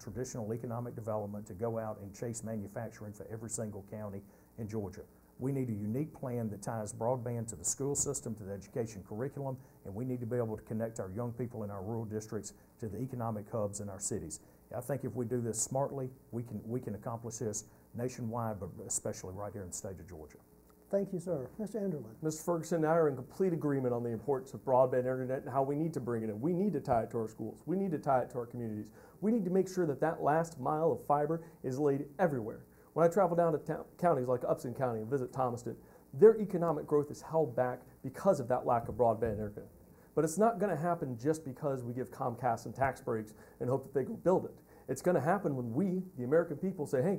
traditional economic development to go out and chase manufacturing for every single county in Georgia. We need a unique plan that ties broadband to the school system, to the education curriculum, and we need to be able to connect our young people in our rural districts to the economic hubs in our cities. I think if we do this smartly, we can accomplish this nationwide, but especially right here in the state of Georgia. Thank you, sir. Mr. Enderlin. Mr. Ferguson and I are in complete agreement on the importance of broadband internet and how we need to bring it in. We need to tie it to our schools. We need to tie it to our communities. We need to make sure that that last mile of fiber is laid everywhere. When I travel down to counties like Upson County and visit Thomason, their economic growth is held back because of that lack of broadband internet. But it's not going to happen just because we give Comcast some tax breaks and hope that they go build it. It's going to happen when we, the American people, say, hey,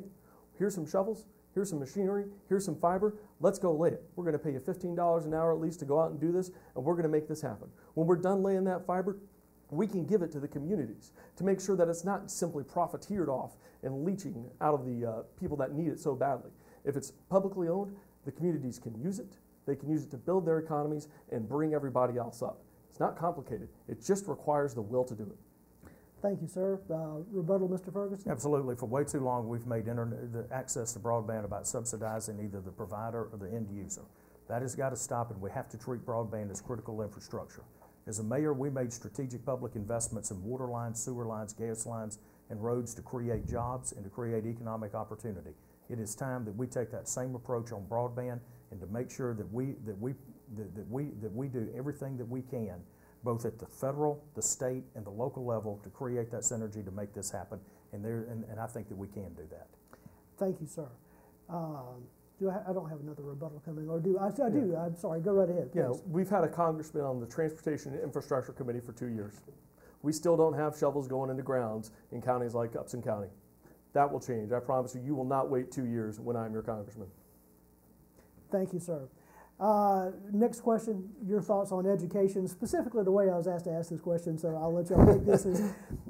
here's some shovels, here's some machinery, here's some fiber, let's go lay it. We're going to pay you $15 an hour at least to go out and do this, and we're going to make this happen. When we're done laying that fiber, we can give it to the communities to make sure that it's not simply profiteered off and leeching out of the people that need it so badly. If it's publicly owned, the communities can use it. They can use it to build their economies and bring everybody else up. It's not complicated. It just requires the will to do it. Thank you, sir. Rebuttal, Mr. Ferguson? Absolutely. For way too long, we've made the access to broadband about subsidizing either the provider or the end user. That has got to stop, and we have to treat broadband as critical infrastructure. As a mayor, we made strategic public investments in water lines, sewer lines, gas lines, and roads to create jobs and to create economic opportunity. It is time that we take that same approach on broadband and to make sure that we do everything that we can, both at the federal, the state, and the local level, to create that synergy to make this happen. And I think that we can do that. Thank you, sir. I don't have another rebuttal coming, or do I? I do. Yeah. I'm sorry. Go right ahead, please. Yeah, we've had a congressman on the Transportation and Infrastructure Committee for 2 years. We still don't have shovels going into grounds in counties like Upson County. That will change. I promise you, you will not wait 2 years when I'm your congressman. Thank you, sir. Next question, your thoughts on education, specifically the way I was asked to ask this question, so I'll let y'all take this.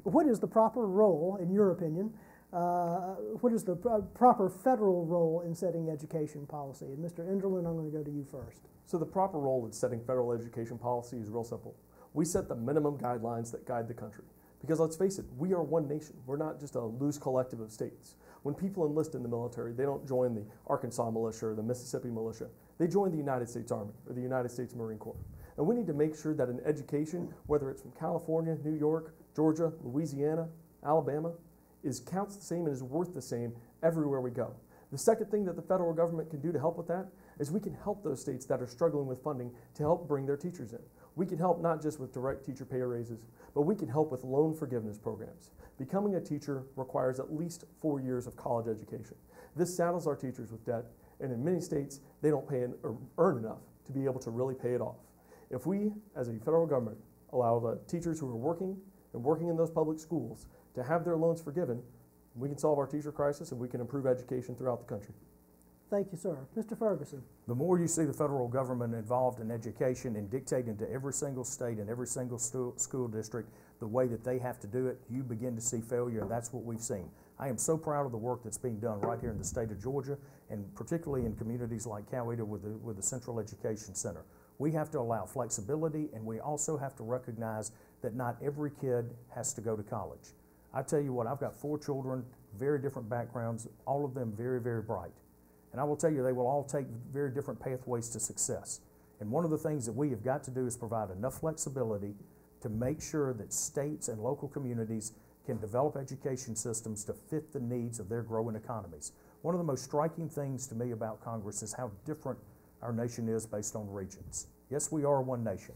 What is the proper role, in your opinion, what is the proper federal role in setting education policy? And Mr. Enderlin, I'm going to go to you first. So the proper role in setting federal education policy is real simple. We set the minimum guidelines that guide the country. Because let's face it, we are one nation. We're not just a loose collective of states. When people enlist in the military, they don't join the Arkansas militia or the Mississippi militia. They join the United States Army or the United States Marine Corps. And we need to make sure that in education, whether it's from California, New York, Georgia, Louisiana, Alabama, counts the same and is worth the same everywhere we go. The second thing that the federal government can do to help with that is we can help those states that are struggling with funding to help bring their teachers in. We can help not just with direct teacher pay raises, but we can help with loan forgiveness programs. Becoming a teacher requires at least 4 years of college education. This saddles our teachers with debt, and in many states, they don't pay or earn enough to be able to really pay it off. If we, as a federal government, allow the teachers who are working in those public schools to have their loans forgiven, we can solve our teacher crisis and we can improve education throughout the country. Thank you, sir. Mr. Ferguson. The more you see the federal government involved in education and dictating to every single state and every single school district the way that they have to do it, you begin to see failure, and that's what we've seen. I am so proud of the work that's being done right here in the state of Georgia, and particularly in communities like Coweta with the Central Education Center. We have to allow flexibility, and we also have to recognize that not every kid has to go to college. I tell you what, I've got 4 children, very different backgrounds, all of them very, very bright. And I will tell you, they will all take very different pathways to success. And one of the things that we have got to do is provide enough flexibility to make sure that states and local communities can develop education systems to fit the needs of their growing economies. One of the most striking things to me about Congress is how different our nation is based on regions. Yes, we are one nation,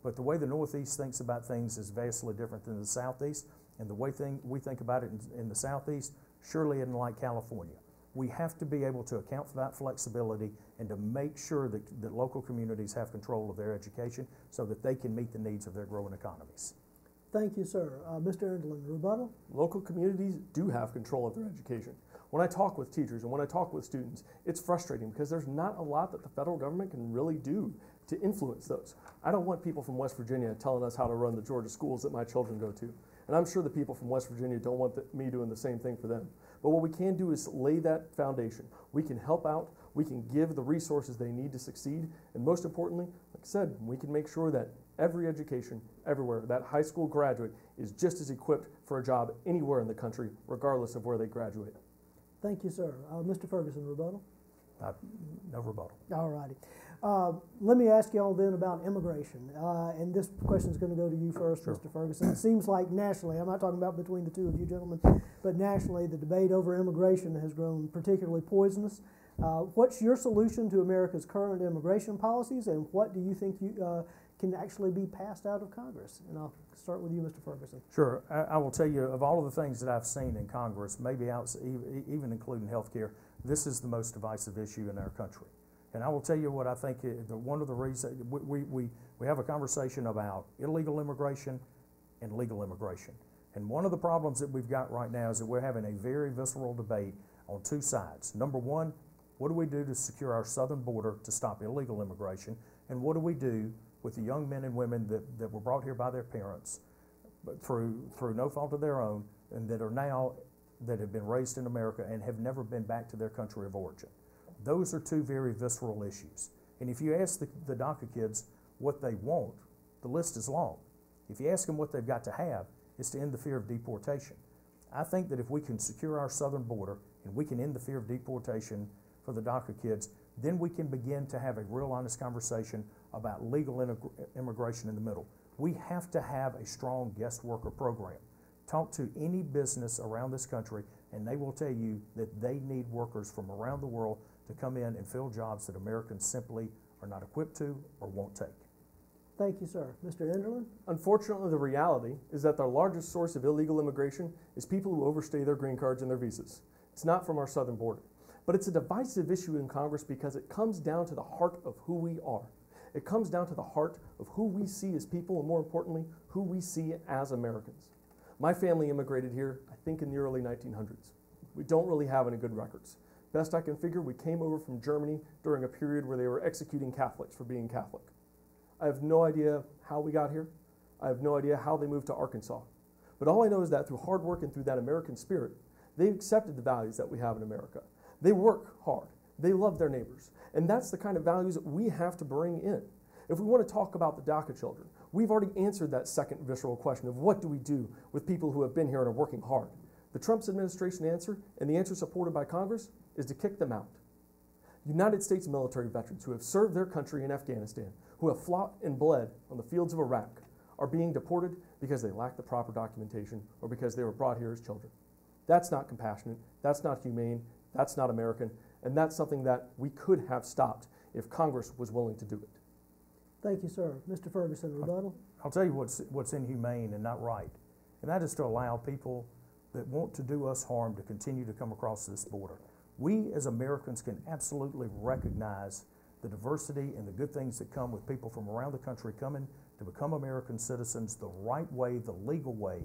but the way the Northeast thinks about things is vastly different than the Southeast, and the way we think about it in the Southeast surely isn't like California. We have to be able to account for that flexibility and to make sure that local communities have control of their education so that they can meet the needs of their growing economies. Thank you, sir. Mr. Enderlin, rebuttal? Local communities do have control of their education. When I talk with teachers and when I talk with students, it's frustrating because there's not a lot that the federal government can really do to influence those. I don't want people from West Virginia telling us how to run the Georgia schools that my children go to. And I'm sure the people from West Virginia don't want me doing the same thing for them. But what we can do is lay that foundation. We can help out, we can give the resources they need to succeed, and most importantly, like I said, we can make sure that every education, everywhere, that high school graduate is just as equipped for a job anywhere in the country, regardless of where they graduate. Thank you, sir. Mr. Ferguson, rebuttal? No rebuttal. All righty. Let me ask y'all then about immigration. And this question is going to go to you first, Sure. Mr. Ferguson. It seems like nationally, I'm not talking about between the two of you gentlemen, but nationally the debate over immigration has grown particularly poisonous. What's your solution to America's current immigration policies, and what do you think can actually be passed out of Congress? And I'll start with you, Mr. Ferguson. Sure. I will tell you, of all of the things that I've seen in Congress, maybe even including health care, this is the most divisive issue in our country. And I will tell you what I think, one of the reasons, we have a conversation about illegal immigration and legal immigration. And one of the problems that we've got right now is that we're having a very visceral debate on two sides. Number one, what do we do to secure our southern border to stop illegal immigration? And what do we do with the young men and women that were brought here by their parents, but through no fault of their own, and that have been raised in America and have never been back to their country of origin? Those are two very visceral issues. And if you ask the DACA kids what they want, the list is long. If you ask them what they've got to have, it's to end the fear of deportation. I think that if we can secure our southern border and we can end the fear of deportation for the DACA kids, then we can begin to have a real honest conversation about legal immigration in the middle. We have to have a strong guest worker program. Talk to any business around this country and they will tell you that they need workers from around the world to come in and fill jobs that Americans simply are not equipped to or won't take. Thank you, sir. Mr. Enderlin? Unfortunately, the reality is that the largest source of illegal immigration is people who overstay their green cards and their visas. It's not from our southern border. But it's a divisive issue in Congress because it comes down to the heart of who we are. It comes down to the heart of who we see as people, and more importantly, who we see as Americans. My family immigrated here, I think, in the early 1900s. We don't really have any good records. Best I can figure, we came over from Germany during a period where they were executing Catholics for being Catholic. I have no idea how we got here. I have no idea how they moved to Arkansas. But all I know is that through hard work and through that American spirit, they accepted the values that we have in America. They work hard. They love their neighbors. And that's the kind of values that we have to bring in. If we want to talk about the DACA children, we've already answered that second visceral question of what do we do with people who have been here and are working hard. The Trump administration answer, and the answer supported by Congress, is to kick them out. United States military veterans who have served their country in Afghanistan, who have fought and bled on the fields of Iraq, are being deported because they lack the proper documentation or because they were brought here as children. That's not compassionate, that's not humane, that's not American, and that's something that we could have stopped if Congress was willing to do it. Thank you, sir. Mr. Ferguson, rebuttal? I'll tell you what's inhumane and not right, and that is to allow people that want to do us harm to continue to come across this border. We as Americans can absolutely recognize the diversity and the good things that come with people from around the country coming to become American citizens the right way, the legal way,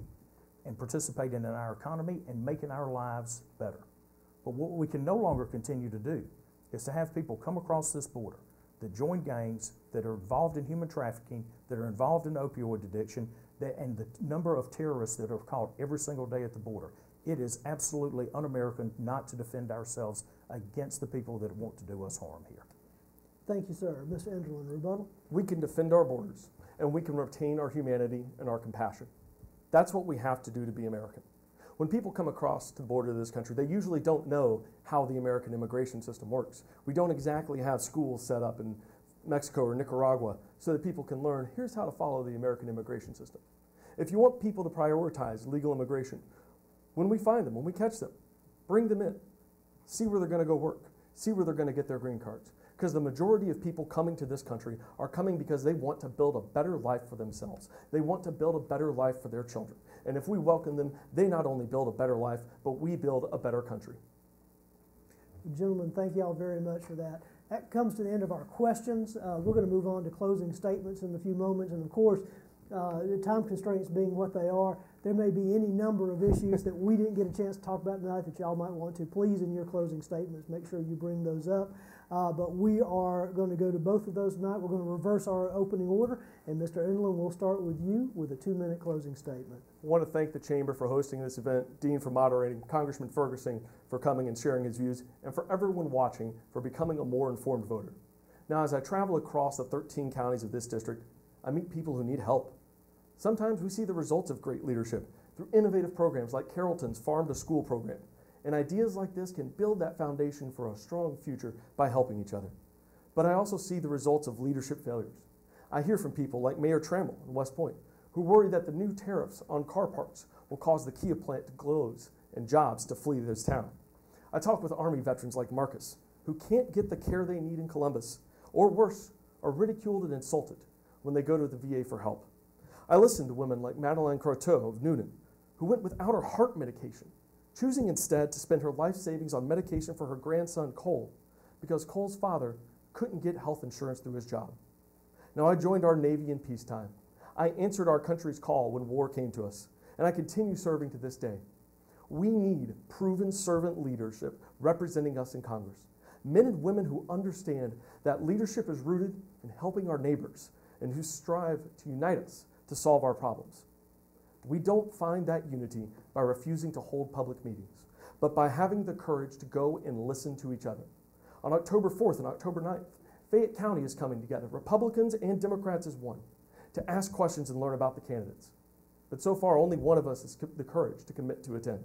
and participating in our economy and making our lives better. But what we can no longer continue to do is to have people come across this border that join gangs, that are involved in human trafficking, that are involved in opioid addiction, and the number of terrorists that are caught every single day at the border. It is absolutely un-American not to defend ourselves against the people that want to do us harm here. Thank you, sir. Mr. Enderlin, rebuttal? We can defend our borders, and we can retain our humanity and our compassion. That's what we have to do to be American. When people come across the border of this country, they usually don't know how the American immigration system works. We don't exactly have schools set up in Mexico or Nicaragua so that people can learn, here's how to follow the American immigration system. If you want people to prioritize legal immigration, when we find them, when we catch them, bring them in. See where they're going to go work. See where they're going to get their green cards. Because the majority of people coming to this country are coming because they want to build a better life for themselves. They want to build a better life for their children. And if we welcome them, they not only build a better life, but we build a better country. Gentlemen, thank you all very much for that. That comes to the end of our questions. We're going to move on to closing statements in a few moments. And of course, the time constraints being what they are, there may be any number of issues that we didn't get a chance to talk about tonight that y'all might want to. Please, in your closing statements, make sure you bring those up. But we are going to go to both of those tonight. We're going to reverse our opening order. And Mr. Enderlin, we'll start with you with a 2-minute closing statement. I want to thank the Chamber for hosting this event, Dean for moderating, Congressman Ferguson for coming and sharing his views, and for everyone watching for becoming a more informed voter. Now, as I travel across the 13 counties of this district, I meet people who need help. Sometimes we see the results of great leadership through innovative programs like Carrollton's Farm to School program. And ideas like this can build that foundation for a strong future by helping each other. But I also see the results of leadership failures. I hear from people like Mayor Trammell in West Point, who worry that the new tariffs on car parts will cause the Kia plant to close and jobs to flee this town. I talk with Army veterans like Marcus, who can't get the care they need in Columbus, or worse, are ridiculed and insulted when they go to the VA for help. I listen to women like Madeleine Croteau of Noonan, who went without her heart medication, choosing instead to spend her life savings on medication for her grandson, Cole, because Cole's father couldn't get health insurance through his job. Now, I joined our Navy in peacetime. I answered our country's call when war came to us, and I continue serving to this day. We need proven servant leadership representing us in Congress. Men and women who understand that leadership is rooted in helping our neighbors and who strive to unite us to solve our problems. We don't find that unity by refusing to hold public meetings, but by having the courage to go and listen to each other. On October 4th and October 9th, Fayette County is coming together, Republicans and Democrats as one, to ask questions and learn about the candidates. But so far, only one of us has the courage to commit to attend.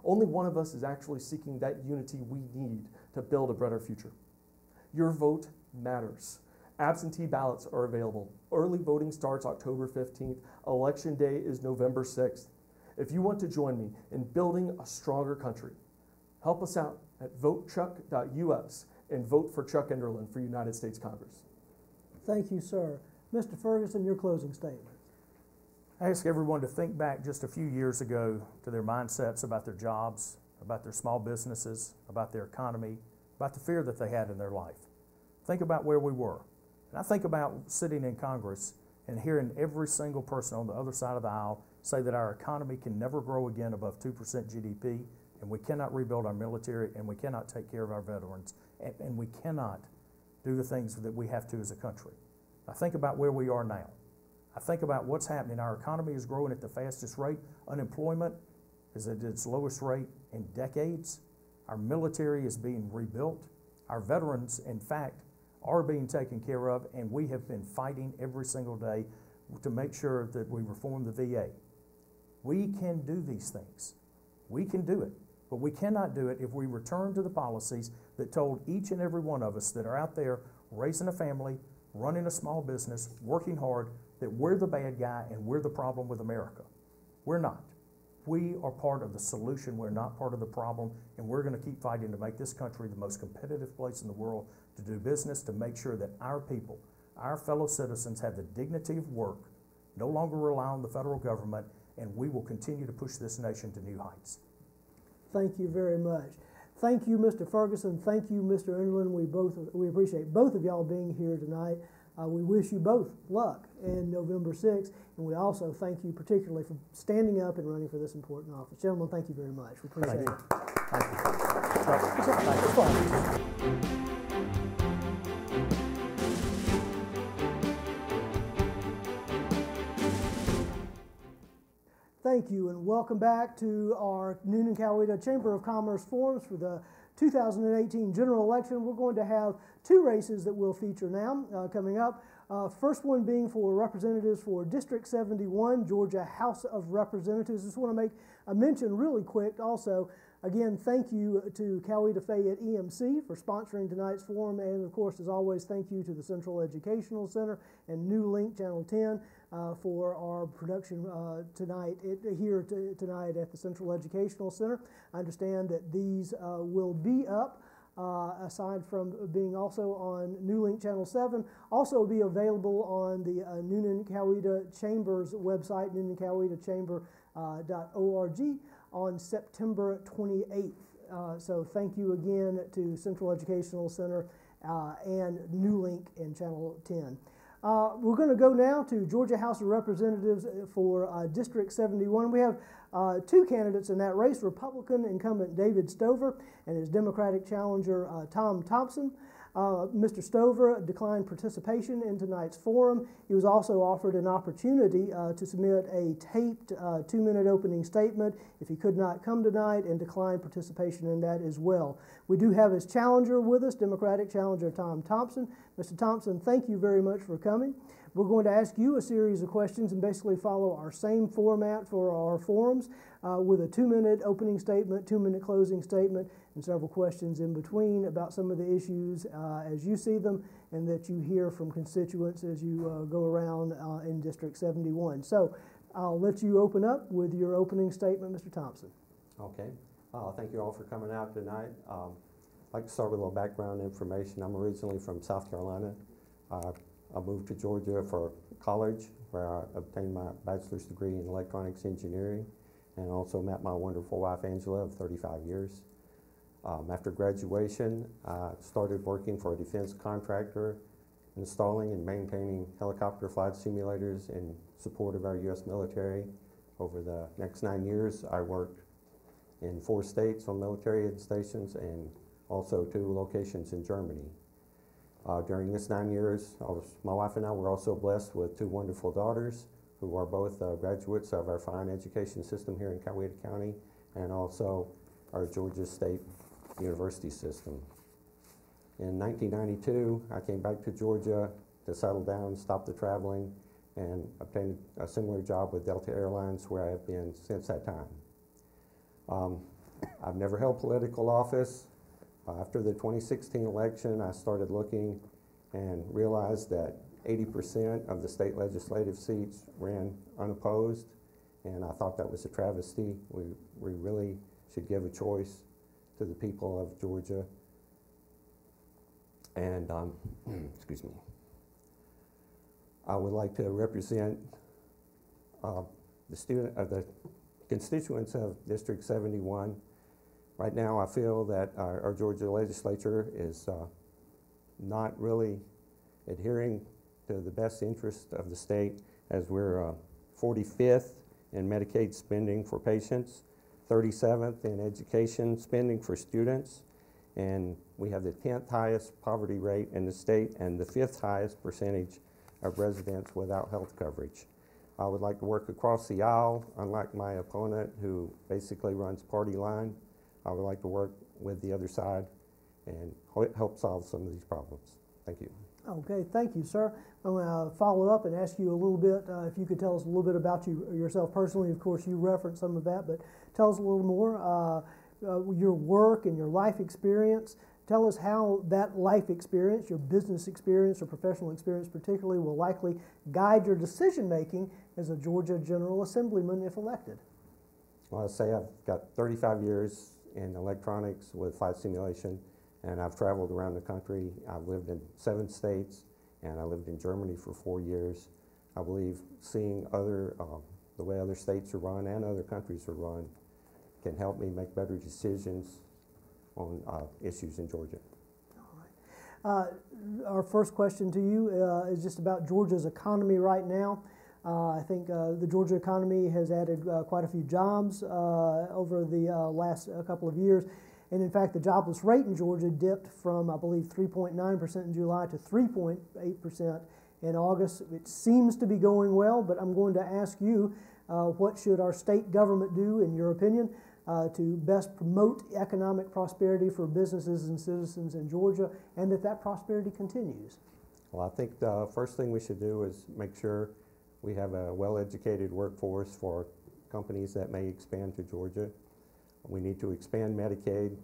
Only one of us is actually seeking that unity we need to build a better future. Your vote matters. Absentee ballots are available. Early voting starts October 15th. Election day is November 6th. If you want to join me in building a stronger country, help us out at votechuck.us and vote for Chuck Enderlin for United States Congress. Thank you, sir. Mr. Ferguson, your closing statement. I ask everyone to think back just a few years ago to their mindsets about their jobs, about their small businesses, about their economy, about the fear that they had in their life. Think about where we were. And I think about sitting in Congress and hearing every single person on the other side of the aisle say that our economy can never grow again above 2% GDP, and we cannot rebuild our military, and we cannot take care of our veterans, and we cannot do the things that we have to as a country. I think about where we are now. I think about what's happening. Our economy is growing at the fastest rate. Unemployment is at its lowest rate in decades. Our military is being rebuilt. Our veterans, in fact, are being taken care of, and we have been fighting every single day to make sure that we reform the VA. We can do these things. We can do it, but we cannot do it if we return to the policies that told each and every one of us that are out there raising a family, running a small business, working hard, that we're the bad guy and we're the problem with America. We're not. We are part of the solution. We're not part of the problem, and we're going to keep fighting to make this country the most competitive place in the world to do business, to make sure that our people, our fellow citizens, have the dignity of work, no longer rely on the federal government, and we will continue to push this nation to new heights. Thank you very much. Thank you, Mr. Ferguson. Thank you, Mr. Enderlin. We appreciate both of y'all being here tonight. We wish you both luck in November 6th, and we also thank you particularly for standing up and running for this important office. Gentlemen, thank you very much. We appreciate it. Thank you. Thank you, and welcome back to our Noonan Coweta Chamber of Commerce forums for the 2018 general election. We're going to have two races that we'll feature now coming up. First one being for representatives for District 71, Georgia House of Representatives. Just want to make a mention really quick also. Again, thank you to Coweta Fayette EMC for sponsoring tonight's forum, and of course, as always, thank you to the Central Educational Center and New Link Channel 10 for our production tonight at the Central Educational Center. I understand that these will be up aside from being also on New Link Channel 7, also be available on the Noonan-Coweta Chamber's website, noonan-cowetachamber.org, on September 28th. So thank you again to Central Educational Center and New Link and Channel 10. We're going to go now to Georgia House of Representatives for District 71. We have two candidates in that race, Republican incumbent David Stover and his Democratic challenger Tom Thompson. Mr. Stover declined participation in tonight's forum. He was also offered an opportunity to submit a taped 2-minute opening statement if he could not come tonight, and declined participation in that as well. We do have his challenger with us, Democratic challenger Tom Thompson. Mr. Thompson, thank you very much for coming. We're going to ask you a series of questions and basically follow our same format for our forums with a 2-minute opening statement, 2-minute closing statement, and several questions in between about some of the issues as you see them and that you hear from constituents as you go around in District 71. So I'll let you open up with your opening statement, Mr. Thompson. Okay. Thank you all for coming out tonight. I'd like to start with a little background information. I'm originally from South Carolina. I moved to Georgia for college, where I obtained my bachelor's degree in electronics engineering, and also met my wonderful wife, Angela, of 35 years. After graduation, I started working for a defense contractor, installing and maintaining helicopter flight simulators in support of our U.S. military. Over the next 9 years, I worked in 4 states on military installations and also 2 locations in Germany. During this 9 years, my wife and I were also blessed with 2 wonderful daughters who are both graduates of our fine education system here in Coweta County and also our Georgia State University system. In 1992, I came back to Georgia to settle down, stop the traveling, and obtained a similar job with Delta Airlines, where I have been since that time. I've never held political office. After the 2016 election, I started looking and realized that 80% of the state legislative seats ran unopposed, and I thought that was a travesty. We really should give a choice to the people of Georgia. And, excuse me, I would like to represent the constituents of District 71. Right now, I feel that our Georgia legislature is not really adhering to the best interest of the state, as we're 45th in Medicaid spending for patients, 37th in education spending for students, and we have the 10th highest poverty rate in the state and the 5th highest percentage of residents without health coverage. I would like to work across the aisle, unlike my opponent who basically runs party line. I would like to work with the other side and help solve some of these problems. Thank you. Okay, thank you, sir. I'm going to follow up and ask you a little bit, if you could tell us a little bit about yourself personally. Of course, you referenced some of that, but tell us a little more, your work and your life experience. Tell us how that life experience, your business experience or professional experience particularly, will likely guide your decision-making as a Georgia General Assemblyman if elected. Well, I'll say I've got 35 years in electronics with flight simulation, and I've traveled around the country. I've lived in 7 states, and I lived in Germany for 4 years. I believe seeing the way other states are run and other countries are run can help me make better decisions on issues in Georgia. All right. Our first question to you is just about Georgia's economy right now. I think the Georgia economy has added quite a few jobs over the last couple of years. And in fact, the jobless rate in Georgia dipped from, I believe, 3.9% in July to 3.8% in August. It seems to be going well, but I'm going to ask you, what should our state government do, in your opinion, to best promote economic prosperity for businesses and citizens in Georgia, and that prosperity continues? Well, I think the first thing we should do is make sure we have a well-educated workforce for companies that may expand to Georgia. We need to expand Medicaid,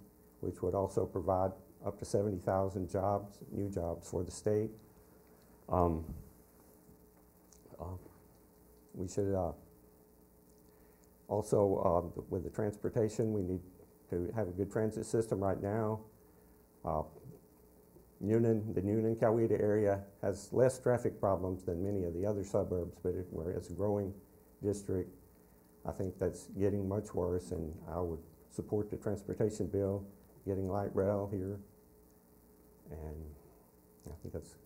which would also provide up to 70,000 jobs, new jobs for the state. We should also, with the transportation, we need to have a good transit system right now. The Newnan-Coweta area has less traffic problems than many of the other suburbs, but where it's a growing district, I think that's getting much worse, and I would support the transportation bill, getting light rail here, and I think that's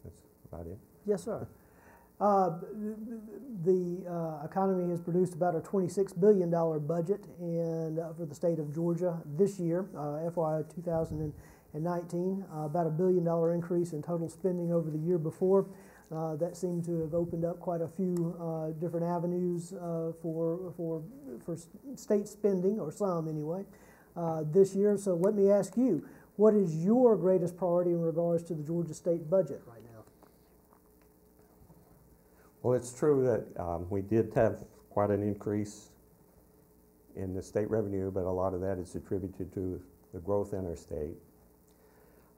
about it. Yes, sir. The economy has produced about a $26 billion budget for the state of Georgia this year, FY 2019, about $1 billion increase in total spending over the year before. That seemed to have opened up quite a few different avenues for state spending, or some anyway, this year. So let me ask you, what is your greatest priority in regards to the Georgia state budget right now? Well, it's true that we did have quite an increase in the state revenue, but a lot of that is attributed to the growth in our state.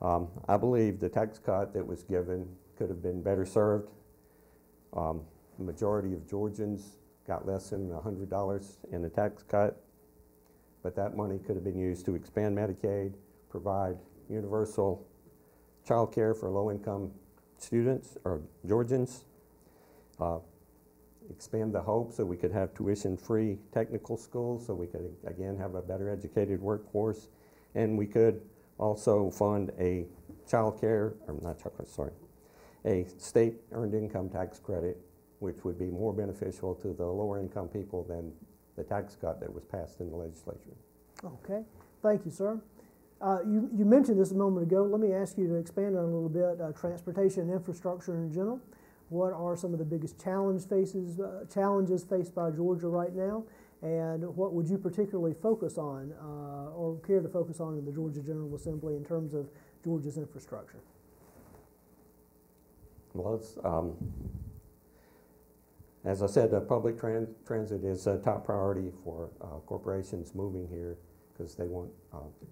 I believe the tax cut that was given could have been better served. The majority of Georgians got less than $100 in a tax cut, but that money could have been used to expand Medicaid, provide universal child care for low-income students or Georgians, expand the HOPE so we could have tuition-free technical schools, so we could again have a better educated workforce, and we could also fund a a state earned income tax credit, which would be more beneficial to the lower income people than the tax cut that was passed in the legislature. Okay, thank you, sir. You mentioned this a moment ago. Let me ask you to expand on it a little bit. Transportation and infrastructure in general. What are some of the biggest challenges faced by Georgia right now, and what would you particularly focus on or care to focus on in the Georgia General Assembly in terms of Georgia's infrastructure? Well, it's, as I said, public transit is a top priority for corporations moving here, because they want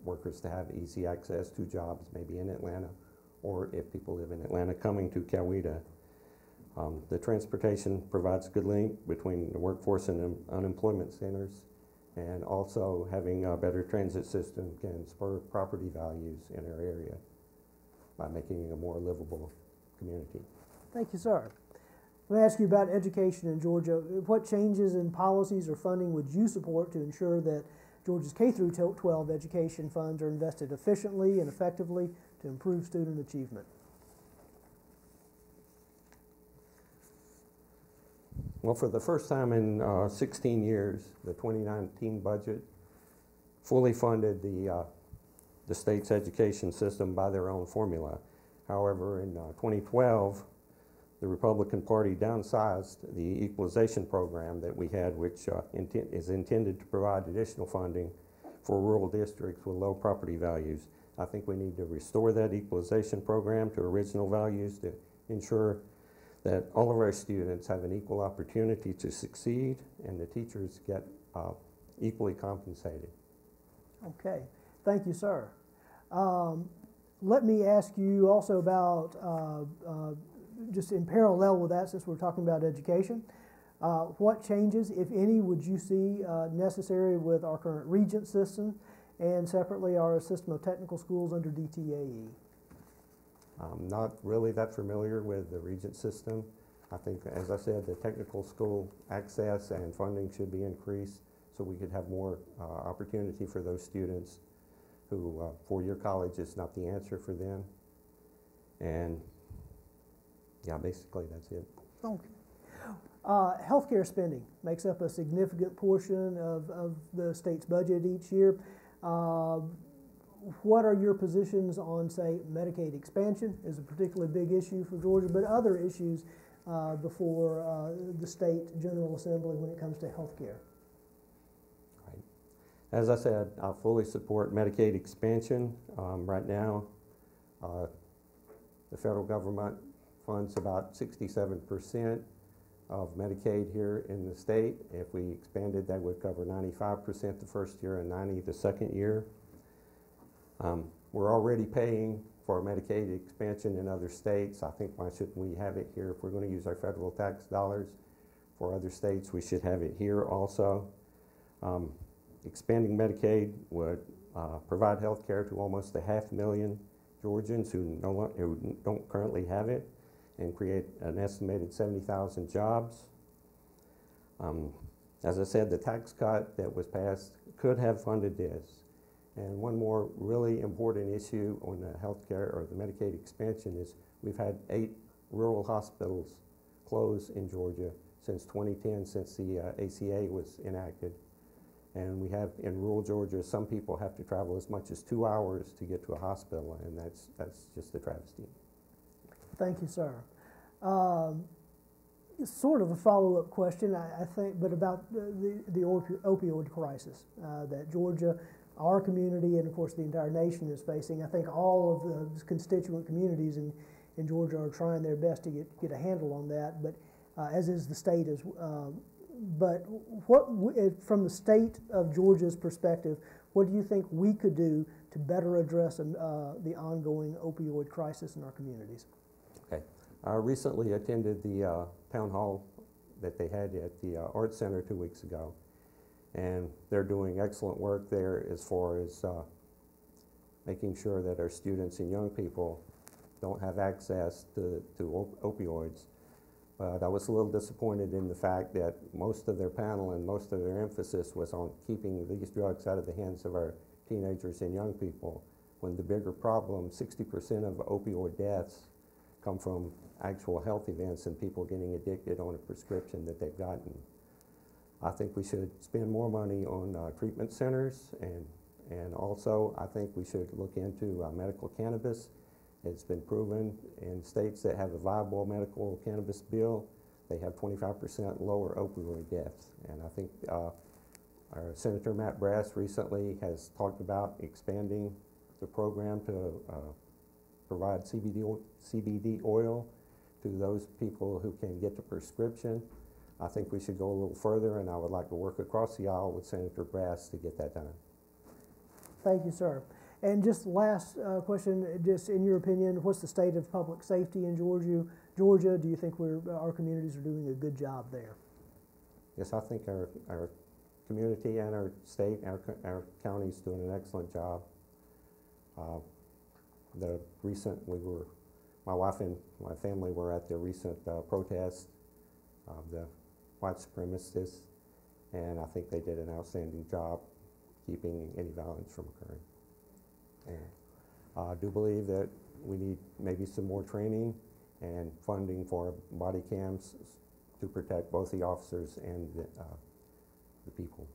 workers to have easy access to jobs, maybe in Atlanta, or if people live in Atlanta, coming to Coweta. The transportation provides a good link between the workforce and unemployment centers, and also having a better transit system can spur property values in our area by making it a more livable community. Thank you, sir. Let me ask you about education in Georgia. What changes in policies or funding would you support to ensure that Georgia's K through 12 education funds are invested efficiently and effectively to improve student achievement? Well, for the first time in 16 years, the 2019 budget fully funded the state's education system by their own formula. However, in 2012, the Republican Party downsized the equalization program that we had, which is intended to provide additional funding for rural districts with low property values. I think we need to restore that equalization program to original values to ensure that all of our students have an equal opportunity to succeed and the teachers get equally compensated. Okay, thank you, sir. Let me ask you also about, just in parallel with that, since we're talking about education, what changes, if any, would you see necessary with our current regent system and separately our system of technical schools under DTAE? I'm not really that familiar with the regent system. I think, as I said, the technical school access and funding should be increased so we could have more opportunity for those students who four-year college is not the answer for them. And yeah, basically that's it. Okay. Healthcare spending makes up a significant portion of the state's budget each year. What are your positions on, say, Medicaid expansion is a particularly big issue for Georgia, but other issues before the state General Assembly when it comes to health care? Right. As I said, I fully support Medicaid expansion. Right now, the federal government funds about 67% of Medicaid here in the state. If we expanded, that would cover 95% the first year and 90% the second year. We're already paying for Medicaid expansion in other states. I think why shouldn't we have it here? If we're going to use our federal tax dollars for other states, we should have it here also. Expanding Medicaid would provide health care to almost 500,000 Georgians who don't currently have it and create an estimated 70,000 jobs. As I said, the tax cut that was passed could have funded this. And one more really important issue on the healthcare or the Medicaid expansion is we've had 8 rural hospitals close in Georgia since 2010, since the ACA was enacted. And we have in rural Georgia, some people have to travel as much as 2 hours to get to a hospital, and that's just a travesty. Thank you, sir. Sort of a follow-up question, I think, but about the opioid crisis that Georgia, our community, and of course the entire nation is facing. I think all of the constituent communities in Georgia are trying their best to get a handle on that, but as is the state as but from the state of Georgia's perspective, what do you think we could do to better address the ongoing opioid crisis in our communities? Okay. I recently attended the town hall that they had at the Art Center 2 weeks ago, and they're doing excellent work there as far as making sure that our students and young people don't have access to opioids. But I was a little disappointed in the fact that most of their panel and most of their emphasis was on keeping these drugs out of the hands of our teenagers and young people, when the bigger problem, 60% of opioid deaths come from actual health events and people getting addicted on a prescription that they've gotten. I think we should spend more money on treatment centers, and also I think we should look into medical cannabis. It's been proven in states that have a viable medical cannabis bill, they have 25% lower opioid deaths. And I think our Senator Matt Brass recently has talked about expanding the program to provide CBD oil to those people who can get the prescription. I think we should go a little further, and I would like to work across the aisle with Senator Brass to get that done. Thank you, sir. And just last question, just in your opinion, what's the state of public safety in Georgia? Do you think our communities are doing a good job there? Yes, I think our community and our state, our county is doing an excellent job. My wife and my family were at the recent protest of the white supremacists, and I think they did an outstanding job keeping any violence from occurring. And I do believe that we need maybe some more training and funding for body cams to protect both the officers and the people.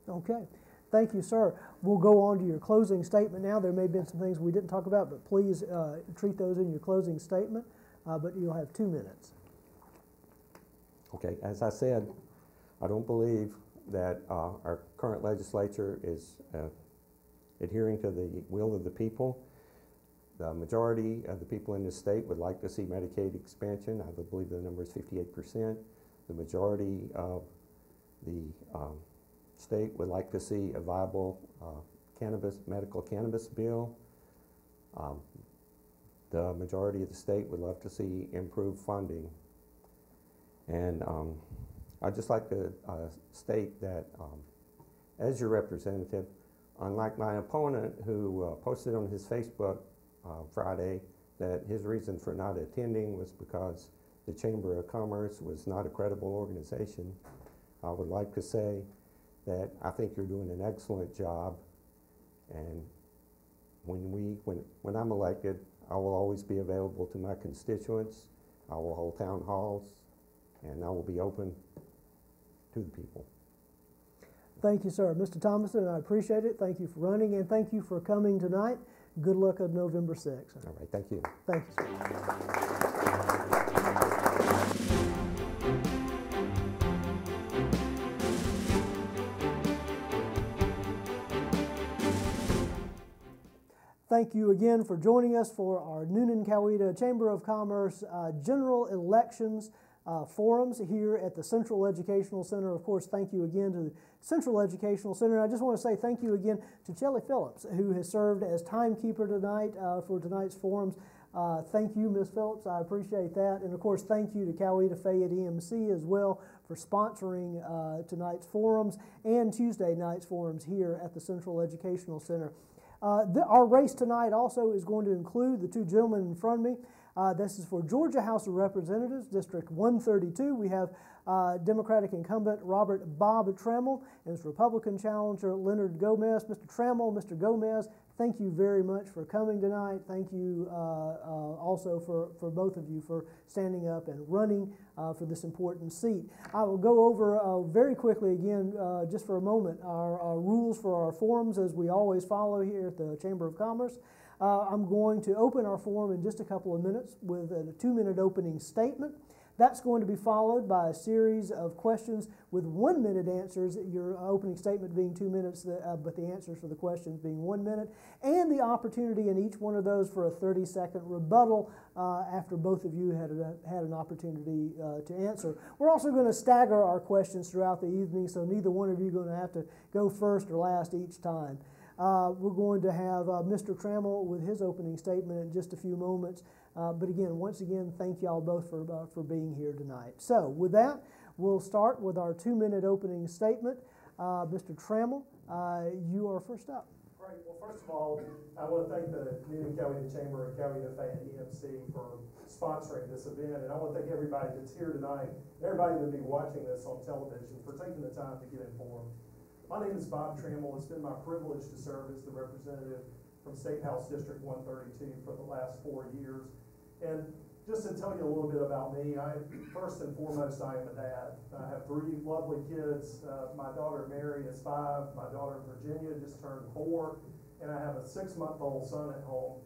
Okay. Thank you, sir. We'll go on to your closing statement now. There may have been some things we didn't talk about, but please treat those in your closing statement, but you'll have 2 minutes. Okay, as I said, I don't believe that our current legislature is adhering to the will of the people. The majority of the people in this state would like to see Medicaid expansion. I believe the number is 58%. The majority of the state would like to see a viable medical cannabis bill. The majority of the state would love to see improved funding. And I'd just like to state that as your representative, unlike my opponent who posted on his Facebook Friday that his reason for not attending was because the Chamber of Commerce was not a credible organization, I would like to say that I think you're doing an excellent job, and when I'm elected, I will always be available to my constituents. I will hold town halls, and I will be open to the people. Thank you, sir. Mr. Thomason, I appreciate it. Thank you for running, and thank you for coming tonight. Good luck on November 6th. All right, thank you. Thank you, sir. Thank you again for joining us for our Newnan-Coweta Chamber of Commerce General Elections forums here at the Central Educational Center. Of course, thank you again to the Central Educational Center. And I just want to say thank you again to Shelly Phillips, who has served as timekeeper tonight for tonight's forums. Thank you, Ms. Phillips. I appreciate that. And of course, thank you to Coweta Fayette EMC as well for sponsoring tonight's forums and Tuesday night's forums here at the Central Educational Center. Our race tonight also is going to include the two gentlemen in front of me. This is for Georgia House of Representatives, District 132. We have Democratic incumbent Bob Trammell and his Republican challenger Leonard Gomez. Mr. Trammell, Mr. Gomez, thank you very much for coming tonight. Thank you also for both of you for standing up and running for this important seat. I will go over very quickly again, just for a moment, our rules for our forums as we always follow here at the Chamber of Commerce. I'm going to open our forum in just a couple of minutes with a 2-minute opening statement. That's going to be followed by a series of questions with 1-minute answers, your opening statement being 2 minutes, but the answers for the questions being 1 minute, and the opportunity in each one of those for a 30-second rebuttal after both of you had an opportunity to answer. We're also going to stagger our questions throughout the evening, so neither one of you are going to have to go first or last each time. We're going to have Mr. Trammell with his opening statement in just a few moments. But again, once again, thank y'all both for being here tonight. So with that, we'll start with our 2-minute opening statement. Mr. Trammell, you are first up. Great. Well, first of all, I want to thank the Newnan Coweta Chamber and Coweta Fan EMC for sponsoring this event. And I want to thank everybody that's here tonight, everybody that will be watching this on television for taking the time to get informed. My name is Bob Trammell. It's been my privilege to serve as the representative from State House District 132 for the last 4 years. And just to tell you a little bit about me, first and foremost, I am a dad. I have 3 lovely kids. My daughter Mary is 5, my daughter Virginia just turned 4, and I have a 6-month-old son at home.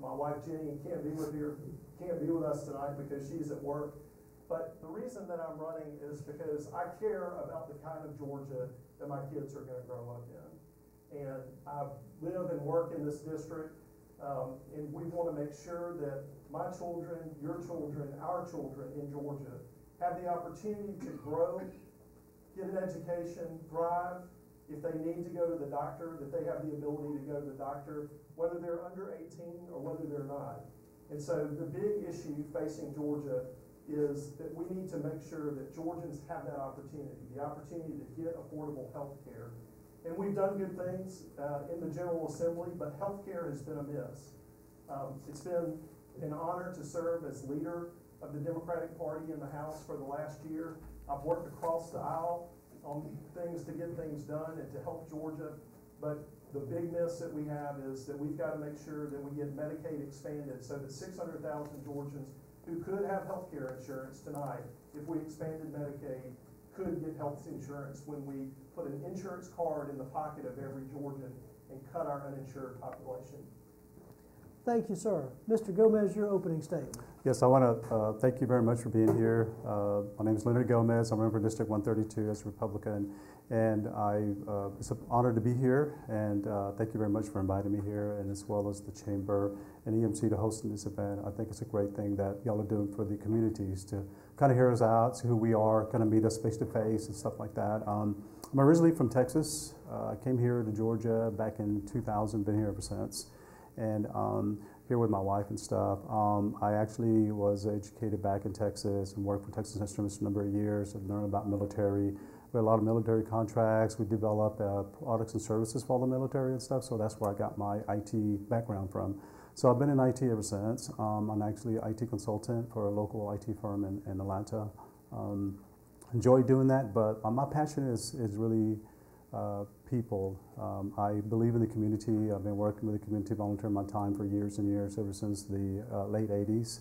My wife Jenny can't be with us tonight because she's at work. But the reason that I'm running is because I care about the kind of Georgia that my kids are going to grow up in. And I live and work in this district, and we want to make sure that my children, your children, our children in Georgia have the opportunity to grow, get an education, thrive. If they need to go to the doctor, that they have the ability to go to the doctor, whether they're under 18 or whether they're not. And so the big issue facing Georgia is that we need to make sure that Georgians have that opportunity, the opportunity to get affordable health care. And we've done good things in the General Assembly, but health care has been a miss. It's been an honor to serve as leader of the Democratic Party in the House for the last year. I've worked across the aisle on things to get things done and to help Georgia, but the big miss that we have is that we've got to make sure that we get Medicaid expanded so that 600,000 Georgians who could have health care insurance tonight, if we expanded Medicaid, could get health insurance when we put an insurance card in the pocket of every Georgian and cut our uninsured population. Thank you, sir. Mr. Gomez, your opening statement. Yes, I want to thank you very much for being here. My name is Leonard Gomez. I'm running for District 132 as a Republican, and it's an honor to be here, and thank you very much for inviting me here, and as well as the Chamber and EMC to hosting this event. I think it's a great thing that y'all are doing for the communities to kind of hear us out, see who we are, kind of meet us face to face and stuff like that. I'm originally from Texas. I came here to Georgia back in 2000, been here ever since. And here with my wife and stuff. I actually was educated back in Texas and worked for Texas Instruments for a number of years and learned about military. We had a lot of military contracts. We developed products and services for the military and stuff, so that's where I got my IT background from. So I've been in IT ever since. I'm actually an IT consultant for a local IT firm in Atlanta. Enjoy doing that, but my passion is really people. I believe in the community. I've been working with the community, volunteering my time for years and years, ever since the late 80s.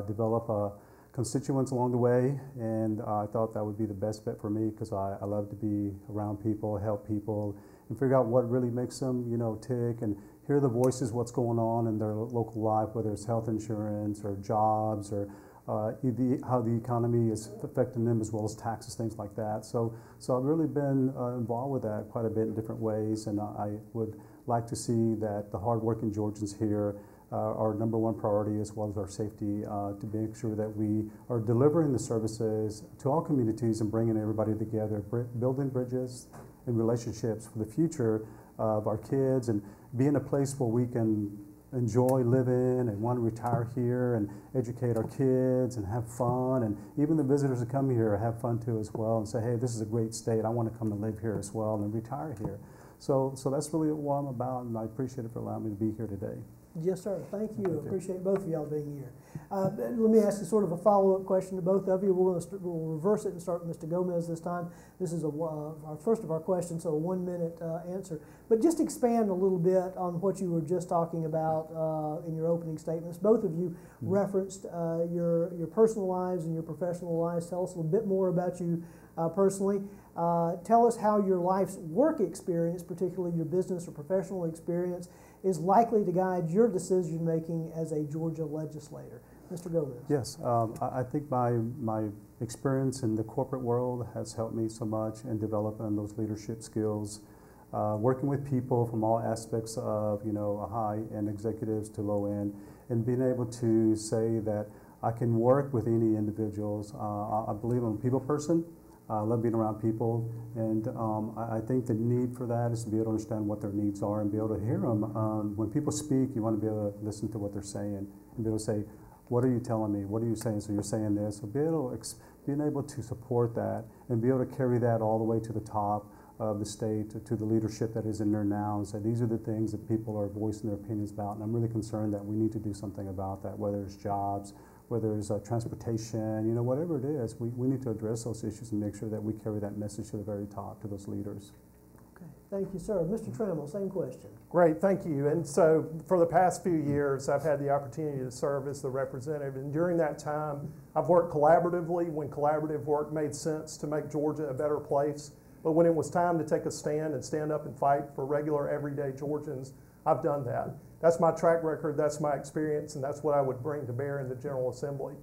Develop constituents along the way, and I thought that would be the best bet for me because I love to be around people, help people, and figure out what really makes them, tick, and hear the voices, what's going on in their local life, whether it's health insurance or jobs or how the economy is affecting them, as well as taxes, things like that. So I've really been involved with that quite a bit in different ways, and I would like to see that the hardworking Georgians here our number one priority, as well as our safety, to make sure that we are delivering the services to all communities and bringing everybody together, building bridges and relationships for the future of our kids, and be in a place where we can enjoy living and want to retire here and educate our kids and have fun, and even the visitors that come here have fun too as well and say, hey, this is a great state, I want to come and live here as well and retire here. So that's really what I'm about, and I appreciate it for allowing me to be here today. Yes, sir. Thank you. Appreciate both of y'all being here. Let me ask you sort of a follow-up question to both of you. We'll reverse it and start with Mr. Gomez this time. This is our first of our questions, so a 1-minute answer. But just expand a little bit on what you were just talking about in your opening statements. Both of you referenced your personal lives and your professional lives. Tell us a little bit more about you personally. Tell us how your life's work experience, particularly your business or professional experience, is likely to guide your decision-making as a Georgia legislator. Mr. Gomez. Yes, I think my experience in the corporate world has helped me so much in developing those leadership skills, working with people from all aspects of, high-end executives to low-end, and being able to say that I can work with any individuals. I believe I'm a people person. I love being around people, and I think the need for that is to be able to understand what their needs are and be able to hear them. When people speak, you want to be able to listen to what they're saying and be able to say, what are you telling me? What are you saying? So you're saying this. So being able to support that and be able to carry that all the way to the top of the state, to the leadership that is in there now, and say these are the things that people are voicing their opinions about. And I'm really concerned that we need to do something about that, whether it's jobs, whether it's transportation, whatever it is, we need to address those issues and make sure that we carry that message to the very top, to those leaders. Okay, thank you, sir. Mr. Trammell, same question. Great, thank you. And so for the past few years, I've had the opportunity to serve as the representative. And during that time, I've worked collaboratively when collaborative work made sense to make Georgia a better place. But when it was time to take a stand and stand up and fight for regular, everyday Georgians, I've done that. That's my track record, that's my experience, and that's what I would bring to bear in the General Assembly.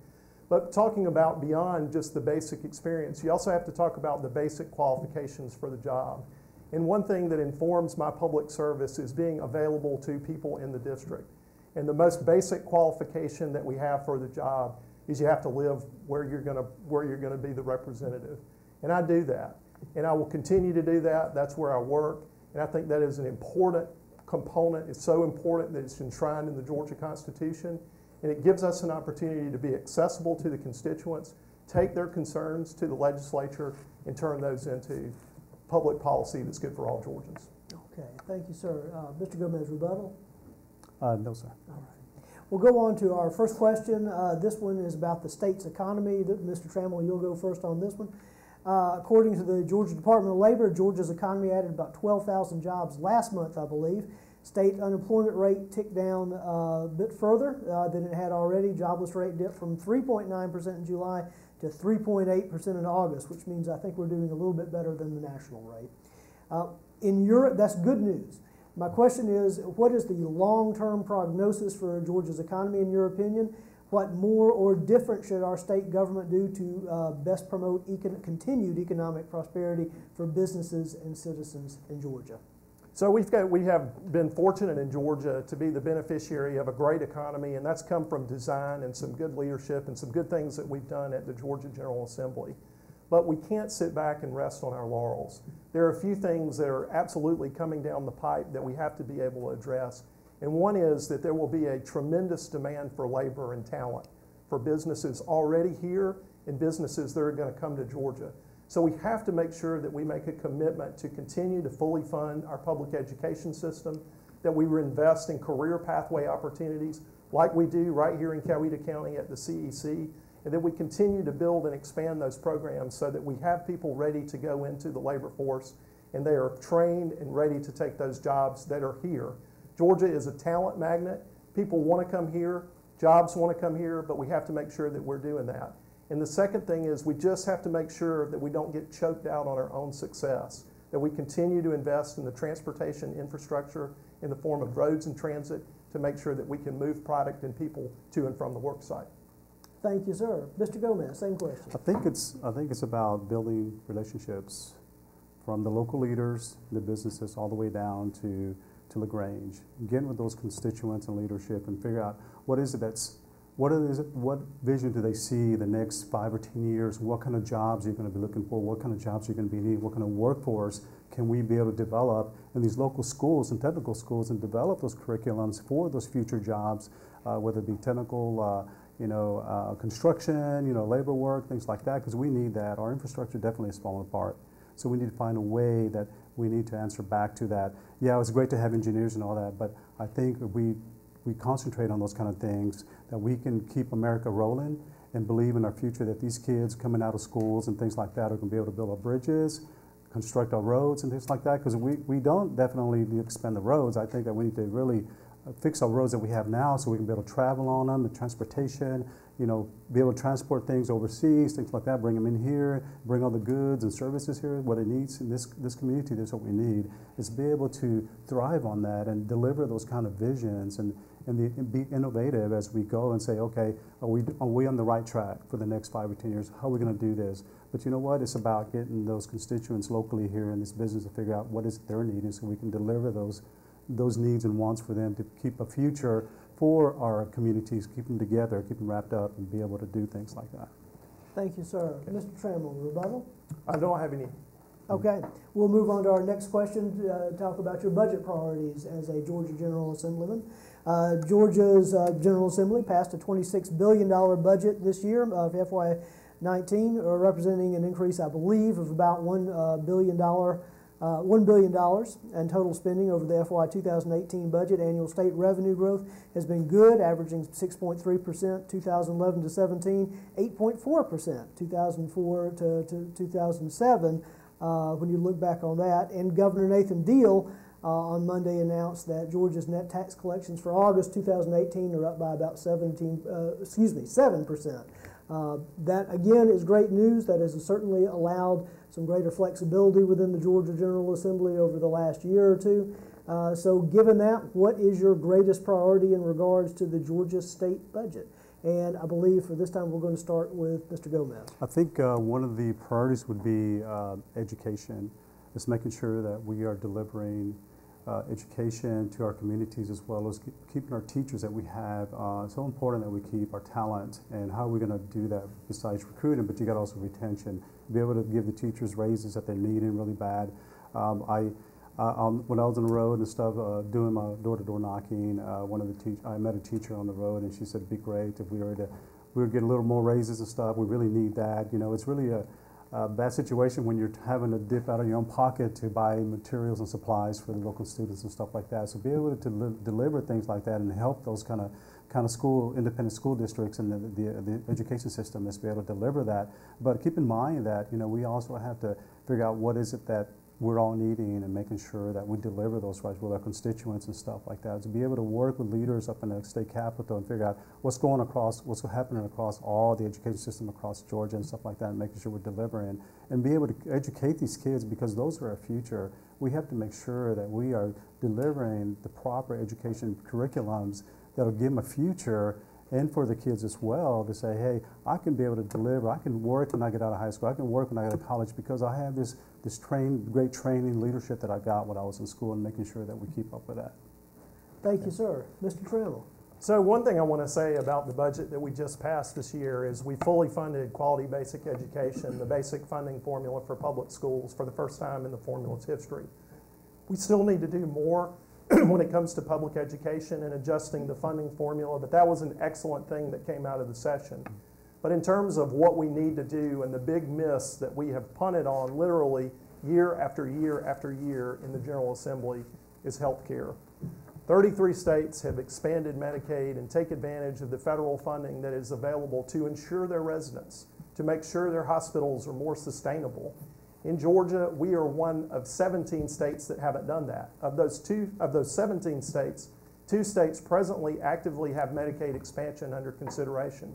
But talking about beyond just the basic experience, you also have to talk about the basic qualifications for the job. And one thing that informs my public service is being available to people in the district. And the most basic qualification that we have for the job is you have to live where you're going to be the representative. And I do that. And I will continue to do that. That's where I work. And I think that is an important component. It's so important that it's enshrined in the Georgia Constitution, and it gives us an opportunity to be accessible to the constituents, take their concerns to the legislature, and turn those into public policy that's good for all Georgians. Okay, thank you, sir. Mr. Gomez, rebuttal? No, sir. All right. We'll go on to our first question. This one is about the state's economy. Mr. Trammell, you'll go first on this one. According to the Georgia Department of Labor, Georgia's economy added about 12,000 jobs last month, I believe. State unemployment rate ticked down a bit further than it had already. Jobless rate dipped from 3.9% in July to 3.8% in August, which means I think we're doing a little bit better than the national rate. In Europe, that's good news. My question is, what is the long-term prognosis for Georgia's economy in your opinion? What more or different should our state government do to best promote continued economic prosperity for businesses and citizens in Georgia? So we have been fortunate in Georgia to be the beneficiary of a great economy, and that's come from design and some good leadership and some good things that we've done at the Georgia General Assembly. But we can't sit back and rest on our laurels. There are a few things that are absolutely coming down the pipe that we have to be able to address. And one is that there will be a tremendous demand for labor and talent for businesses already here and businesses that are going to come to Georgia. So we have to make sure that we make a commitment to continue to fully fund our public education system, that we invest in career pathway opportunities like we do right here in Coweta County at the CEC, and that we continue to build and expand those programs so that we have people ready to go into the labor force and they are trained and ready to take those jobs that are here. Georgia is a talent magnet. People want to come here, jobs want to come here, but we have to make sure that we're doing that. And the second thing is we just have to make sure that we don't get choked out on our own success, that we continue to invest in the transportation infrastructure in the form of roads and transit to make sure that we can move product and people to and from the work site. Thank you, sir. Mr. Gomez, same question. I think it's about building relationships from the local leaders, the businesses, all the way down to LaGrange. Getting with those constituents and leadership and figure out what vision do they see the next 5 or 10 years? What kind of jobs are you going to be looking for? What kind of jobs are you going to be needing? What kind of workforce can we be able to develop in these local schools and technical schools and develop those curriculums for those future jobs, whether it be technical, construction, labor work, things like that, because we need that. Our infrastructure definitely is falling apart. So we need to find a way that we need to answer back to that. Yeah, it was great to have engineers and all that, but I think we concentrate on those kind of things, that we can keep America rolling and believe in our future, that these kids coming out of schools and things like that are going to be able to build our bridges, construct our roads and things like that, because we don't definitely need to expand the roads. I think that we need to really fix our roads that we have now so we can be able to travel on them, the transportation, you know, be able to transport things overseas, things like that, bring them in here, bring all the goods and services here, what it needs in this community. That's what we need, is be able to thrive on that and deliver those kind of visions and be innovative as we go and say, okay, are we on the right track for the next 5 or 10 years? How are we going to do this? But you know what? It's about getting those constituents locally here in this business to figure out what is their need, and so we can deliver those needs and wants for them to keep a future for our communities, keep them together, keep them wrapped up, and be able to do things like that. Thank you, sir. Okay. Mr. Trammell, rebuttal? I don't have any. Okay, we'll move on to our next question to talk about your budget priorities as a Georgia General Assemblyman. Georgia's General Assembly passed a $26 billion budget this year of FY19, representing an increase, I believe, of about $1 billion in total spending over the FY 2018 budget. Annual state revenue growth has been good, averaging 6.3%, 2011 to 17, 8.4%, 2004 to 2007. When you look back on that, and Governor Nathan Deal on Monday announced that Georgia's net tax collections for August 2018 are up by about 7%. That again is great news. That has certainly allowed some greater flexibility within the Georgia General Assembly over the last year or two. So given that, what is your greatest priority in regards to the Georgia state budget? And I believe for this time we're going to start with Mr. Gomez. I think one of the priorities would be education. It's making sure that we are delivering education to our communities, as well as keeping our teachers that we have. It's so important that we keep our talent, and how are we going to do that besides recruiting, but you got also retention. Be able to give the teachers raises that they're needing really bad. When I was on the road and stuff, doing my door-to-door knocking, I met a teacher on the road, and she said it'd be great if we would get a little more raises and stuff. We really need that. You know, it's really a bad situation when you're having to dip out of your own pocket to buy materials and supplies for the local students and stuff like that. So be able to deliver things like that and help those kind of independent school districts and the education system is be able to deliver that. But keep in mind that, you know, we also have to figure out what is it that we're all needing, and making sure that we deliver those rights with our constituents and stuff like that. To be able to work with leaders up in the state capitol and figure out what's happening across all the education system across Georgia and stuff like that, and making sure we're delivering and be able to educate these kids, because those are our future. We have to make sure that we are delivering the proper education curriculums that'll give them a future, and for the kids as well, to say, hey, I can be able to deliver, I can work when I get out of high school, I can work when I get out of college, because I have this great training leadership that I got when I was in school, and making sure that we keep up with that. Thank you, sir. Mr. Trammell. So one thing I want to say about the budget that we just passed this year is we fully funded quality basic education, the basic funding formula for public schools, for the first time in the formula's history. We still need to do more when it comes to public education and adjusting the funding formula, but that was an excellent thing that came out of the session. But in terms of what we need to do, and the big miss that we have punted on literally year after year after year in the General Assembly, is health care. 33 states have expanded Medicaid and take advantage of the federal funding that is available to insure their residents, to make sure their hospitals are more sustainable. In Georgia, we are one of 17 states that haven't done that. Of those 17 states, 2 states presently actively have Medicaid expansion under consideration.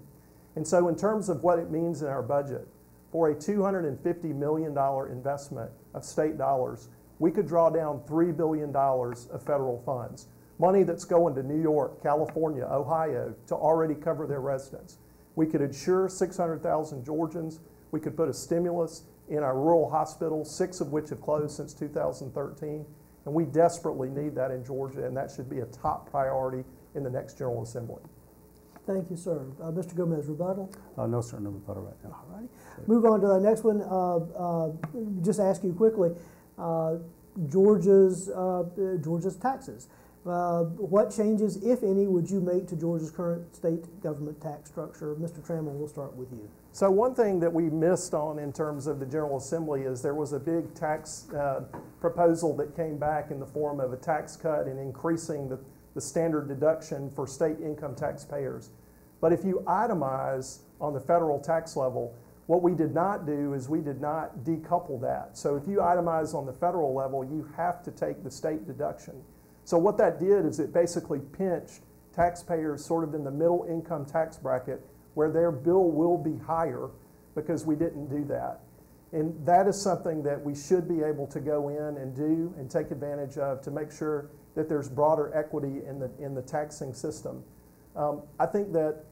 And so in terms of what it means in our budget, for a $250 million investment of state dollars, we could draw down $3 billion of federal funds, money that's going to New York, California, Ohio, to already cover their residents. We could insure 600,000 Georgians. We could put a stimulus in our rural hospitals, 6 of which have closed since 2013. And we desperately need that in Georgia, and that should be a top priority in the next General Assembly. Thank you, sir. Mr. Gomez, rebuttal? No, sir, no rebuttal right now. All righty. Move on to the next one. Just ask you quickly, Georgia's taxes. What changes, if any, would you make to Georgia's current state government tax structure? Mr. Trammell, we'll start with you. So one thing that we missed on in terms of the General Assembly is there was a big tax proposal that came back in the form of a tax cut and increasing the standard deduction for state income taxpayers. But if you itemize on the federal tax level, what we did not do is we did not decouple that. So if you itemize on the federal level, you have to take the state deduction. So what that did is it basically pinched taxpayers sort of in the middle income tax bracket where their bill will be higher because we didn't do that. And that is something that we should be able to go in and do and take advantage of to make sure that there's broader equity in the taxing system. I think that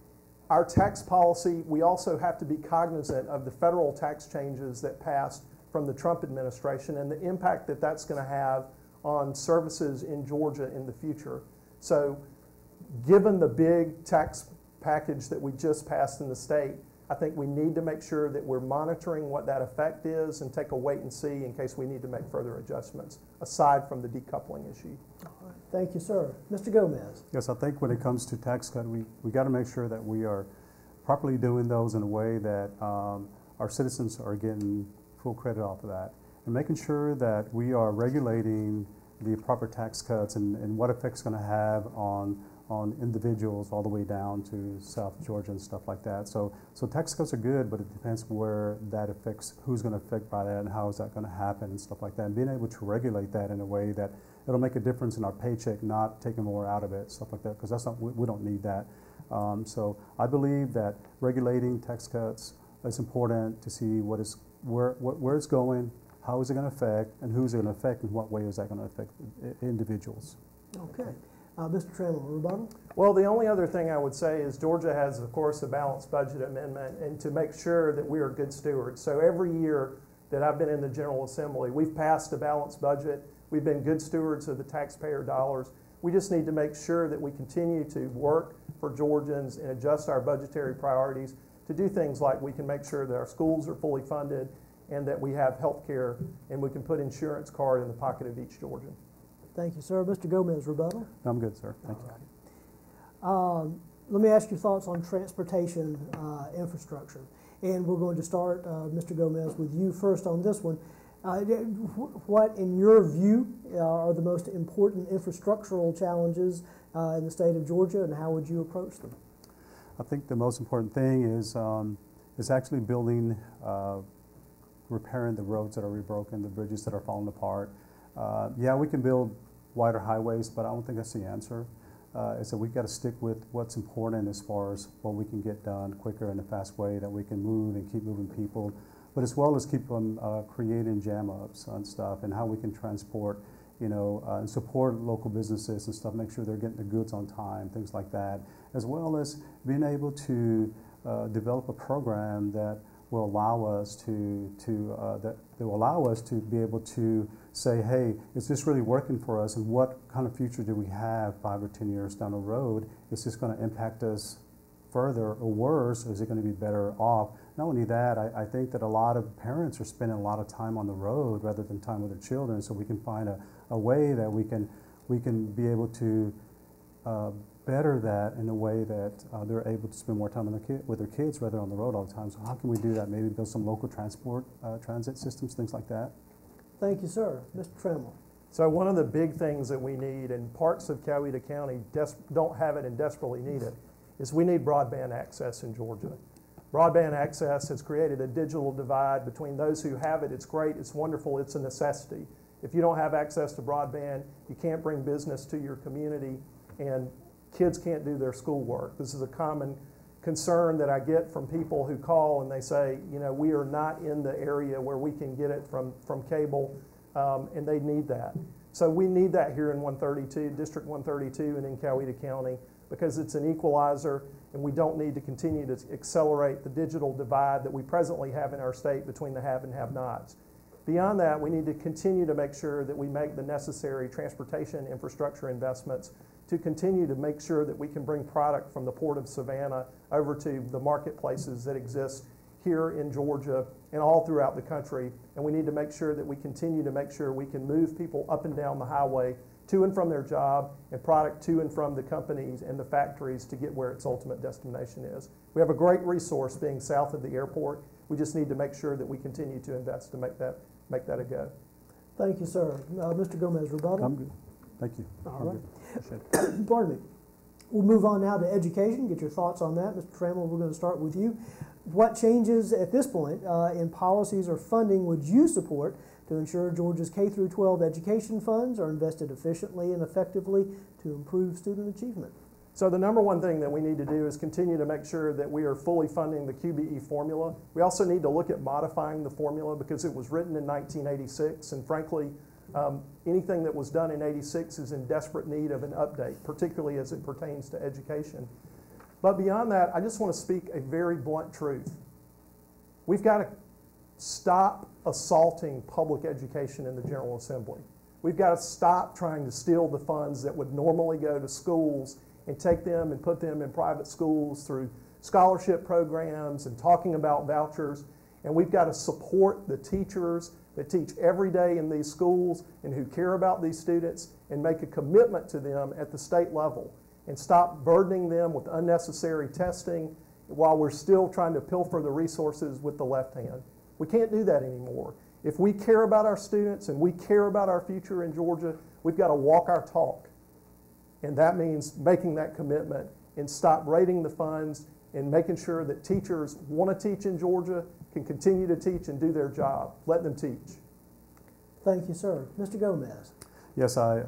our tax policy, we also have to be cognizant of the federal tax changes that passed from the Trump administration and the impact that that's going to have on services in Georgia in the future. So given the big tax package that we just passed in the state, I think we need to make sure that we're monitoring what that effect is and take a wait and see in case we need to make further adjustments, aside from the decoupling issue. All right. Thank you, sir. Mr. Gomez. Yes, I think when it comes to tax cut, we got to make sure that we are properly doing those in a way that our citizens are getting full credit off of that, and making sure that we are regulating the proper tax cuts and what effect it's going to have on individuals all the way down to South Georgia and stuff like that. So tax cuts are good, but it depends where that affects, who's going to affect by that and how is that going to happen and stuff like that. And being able to regulate that in a way that it'll make a difference in our paycheck, not taking more out of it, stuff like that, because that's not, we don't need that. So I believe that regulating tax cuts is important to see where it's going, how is it going to affect, and who's it going to affect, and what way is that going to affect individuals. Okay. Mr. Trammell, rebuttal? Well, the only other thing I would say is Georgia has, of course, a balanced budget amendment, and to make sure that we are good stewards. So every year that I've been in the General Assembly, we've passed a balanced budget. We've been good stewards of the taxpayer dollars. We just need to make sure that we continue to work for Georgians and adjust our budgetary priorities to do things like we can make sure that our schools are fully funded and that we have health care and we can put insurance card in the pocket of each Georgian. Thank you, sir. Mr. Gomez, rebuttal? I'm good, sir. Thank you. Let me ask your thoughts on transportation infrastructure. And we're going to start, Mr. Gomez, with you first on this one. What, in your view, are the most important infrastructural challenges in the state of Georgia, and how would you approach them? I think the most important thing is actually building, repairing the roads that are broken, the bridges that are falling apart. Yeah, we can build wider highways, but I don't think that's the answer. So we've got to stick with what's important as far as what we can get done quicker in a fast way that we can move and keep moving people, but as well as keep them creating jam-ups and stuff, and how we can transport, and support local businesses and stuff, make sure they're getting the goods on time, things like that, as well as being able to develop a program that will allow us to be able to say, hey, is this really working for us, and what kind of future do we have 5 or 10 years down the road? Is this going to impact us further or worse, or is it going to be better off? Not only that, I think that a lot of parents are spending a lot of time on the road rather than time with their children, so we can find a way that we can be able to better that in a way that they're able to spend more time with their kids rather on the road all the time. So how can we do that? Maybe build some local transit systems, things like that. Thank you, sir. Mr. Trammell. So one of the big things that we need, and parts of Coweta County don't have it and desperately need it, is we need broadband access in Georgia. Broadband access has created a digital divide between those who have it. It's great, it's wonderful, it's a necessity. If you don't have access to broadband, you can't bring business to your community, and kids can't do their schoolwork. This is a common concern that I get from people who call and they say, we are not in the area where we can get it from cable, and they need that. So we need that here in District 132 and in Coweta County, because it's an equalizer, and we don't need to continue to accelerate the digital divide that we presently have in our state between the have and have-nots. Beyond that, we need to continue to make sure that we make the necessary transportation infrastructure investments to continue to make sure that we can bring product from the Port of Savannah over to the marketplaces that exist here in Georgia and all throughout the country, and we need to make sure that we continue to make sure we can move people up and down the highway to and from their job and product to and from the companies and the factories to get where its ultimate destination is. We have a great resource being south of the airport. We just need to make sure that we continue to invest to make that a go. Thank you, sir. Mr. Gomez, rebuttal? I'm good. Thank you. All I'm right. good. Appreciate it. Pardon me. We'll move on now to education, get your thoughts on that. Mr. Trammell, we're going to start with you. What changes at this point in policies or funding would you support to ensure Georgia's K-12 education funds are invested efficiently and effectively to improve student achievement? So the number one thing that we need to do is continue to make sure that we are fully funding the QBE formula. We also need to look at modifying the formula because it was written in 1986, and frankly, anything that was done in 86 is in desperate need of an update, particularly as it pertains to education. But beyond that, I just want to speak a very blunt truth. We've got to stop assaulting public education in the General Assembly. We've got to stop trying to steal the funds that would normally go to schools and take them and put them in private schools through scholarship programs and talking about vouchers. And we've got to support the teachers that teach every day in these schools and who care about these students and make a commitment to them at the state level and stop burdening them with unnecessary testing while we're still trying to pilfer the resources with the left hand. We can't do that anymore. If we care about our students and we care about our future in Georgia, we've got to walk our talk. And that means making that commitment and stop raiding the funds and making sure that teachers want to teach in Georgia, can continue to teach and do their job. Let them teach. Thank you, sir. Mr. Gomez. Yes, I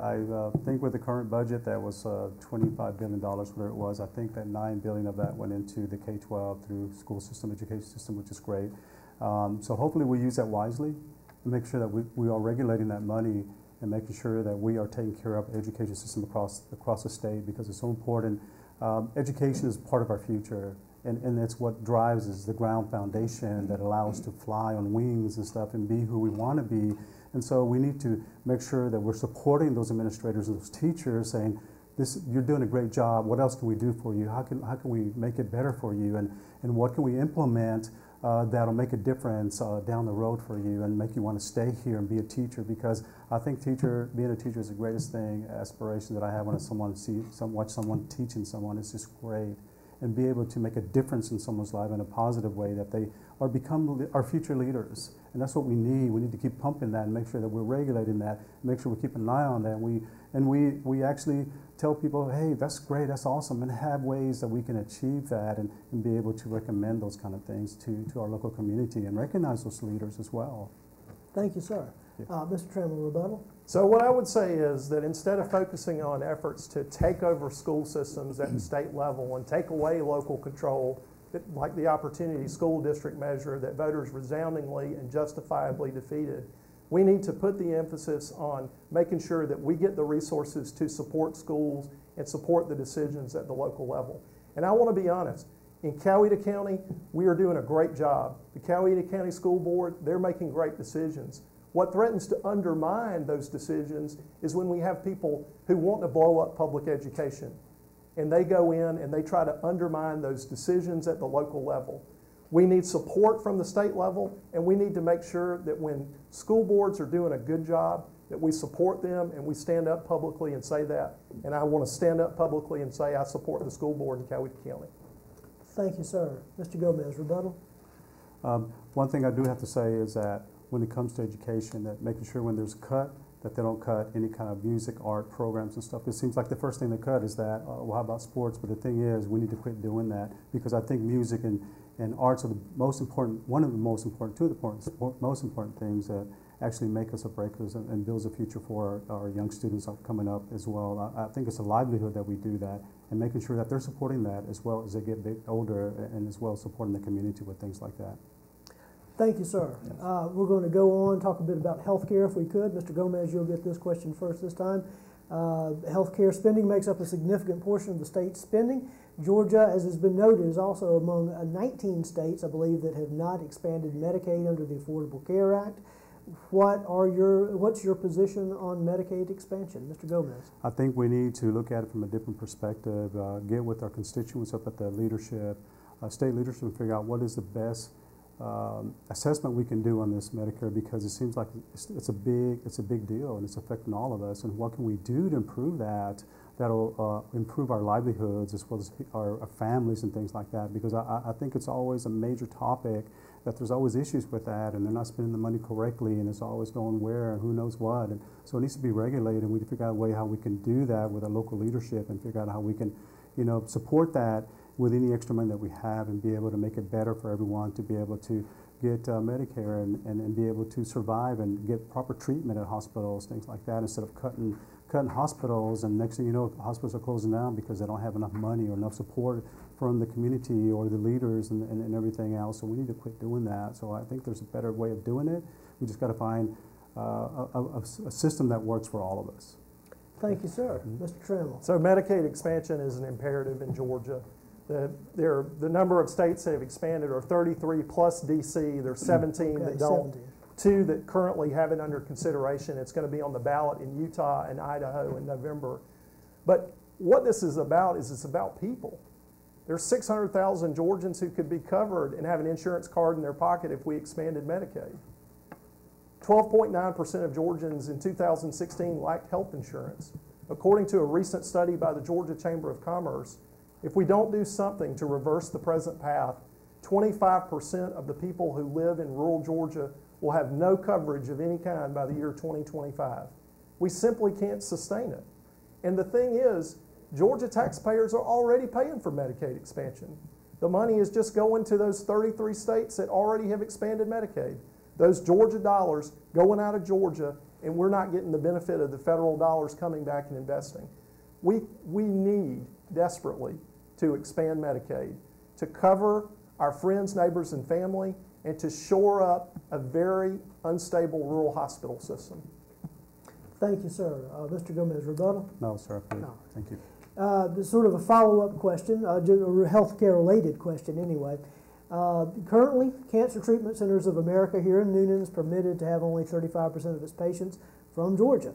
think with the current budget that was $25 billion, whatever it was, I think that $9 billion of that went into the K-12 through school system, education system, which is great. So hopefully we use that wisely and make sure that we are regulating that money and making sure that we are taking care of the education system across the state because it's so important. Education is part of our future, and it's what drives is the ground foundation that allows us to fly on wings and stuff and be who we want to be. And so we need to make sure that we're supporting those administrators and those teachers saying, you're doing a great job, what else can we do for you? How can we make it better for you? And what can we implement that'll make a difference down the road for you and make you want to stay here and be a teacher? Because I think being a teacher is the greatest thing, aspiration that I have when watch someone teaching someone is just great. And be able to make a difference in someone's life in a positive way that they become our future leaders. And that's what we need. We need to keep pumping that and make sure that we're regulating that, make sure we keep an eye on that. We actually tell people, hey, that's great, that's awesome, and have ways that we can achieve that and be able to recommend those kind of things to our local community and recognize those leaders as well. Thank you, sir. Yeah. Mr. Trammell, rebuttal? So what I would say is that instead of focusing on efforts to take over school systems at the state level and take away local control, like the Opportunity School District measure that voters resoundingly and justifiably defeated, we need to put the emphasis on making sure that we get the resources to support schools and support the decisions at the local level. And I want to be honest, in Coweta County, we are doing a great job. The Coweta County School Board, they're making great decisions. What threatens to undermine those decisions is when we have people who want to blow up public education and they go in and they try to undermine those decisions at the local level. We need support from the state level, and we need to make sure that when school boards are doing a good job, that we support them and we stand up publicly and say that. And I want to stand up publicly and say I support the school board in Coweta County. Thank you, sir. Mr. Gomez, rebuttal? One thing I do have to say is that when it comes to education, that making sure when there's a cut, that they don't cut any kind of music, art programs and stuff. It seems like the first thing they cut is that, well, how about sports? But the thing is, we need to quit doing that because I think music and arts are the most important, two of the most important things that actually make us or break us and builds a future for our young students coming up as well. I think it's a livelihood that we do that and making sure that they're supporting that as well as they get older and as well supporting the community with things like that. Thank you, sir. Yes. We're going to go on, talk a bit about health care if we could. Mr. Gomez, you'll get this question first this time. Health care spending makes up a significant portion of the state's spending. Georgia, as has been noted, is also among 19 states, I believe, that have not expanded Medicaid under the Affordable Care Act. What's your position on Medicaid expansion? Mr. Gomez. I think we need to look at it from a different perspective, get with our constituents up at the leadership, state leadership, and figure out what is the best assessment we can do on this Medicare, because it seems like it's a big deal and it's affecting all of us. And what can we do to improve that? That'll improve our livelihoods as well as our families and things like that. Because I think it's always a major topic, that there's always issues with that, and they're not spending the money correctly, and it's always going where and who knows what. And so it needs to be regulated, and we need to figure out a way how we can do that with our local leadership, and figure out how we can, support that with any extra money that we have, and be able to make it better for everyone to be able to get Medicare and be able to survive and get proper treatment at hospitals, things like that, instead of cutting hospitals, and next thing you know, hospitals are closing down because they don't have enough money or enough support from the community or the leaders and everything else. So we need to quit doing that. So I think there's a better way of doing it. We just got to find a system that works for all of us. Thank you, sir. Mr. Trammell. So Medicaid expansion is an imperative in Georgia. The number of states that have expanded are 33 plus DC. There's 17 that don't. 17. 2 that currently have it under consideration. It's going to be on the ballot in Utah and Idaho in November. But what this is about is it's about people. There's 600,000 Georgians who could be covered and have an insurance card in their pocket if we expanded Medicaid. 12.9% of Georgians in 2016 lacked health insurance. According to a recent study by the Georgia Chamber of Commerce, if we don't do something to reverse the present path, 25% of the people who live in rural Georgia will have no coverage of any kind by the year 2025. We simply can't sustain it. And the thing is, Georgia taxpayers are already paying for Medicaid expansion. The money is just going to those 33 states that already have expanded Medicaid. Those Georgia dollars going out of Georgia, and we're not getting the benefit of the federal dollars coming back and investing. We need desperately to expand Medicaid, to cover our friends, neighbors, and family, and to shore up a very unstable rural hospital system. Thank you, sir. Mr. Gomez, rebuttal? No, sir. No. Thank you. This sort of a follow-up question, a healthcare-related question anyway. Currently, Cancer Treatment Centers of America here in Noonan is permitted to have only 35% of its patients from Georgia.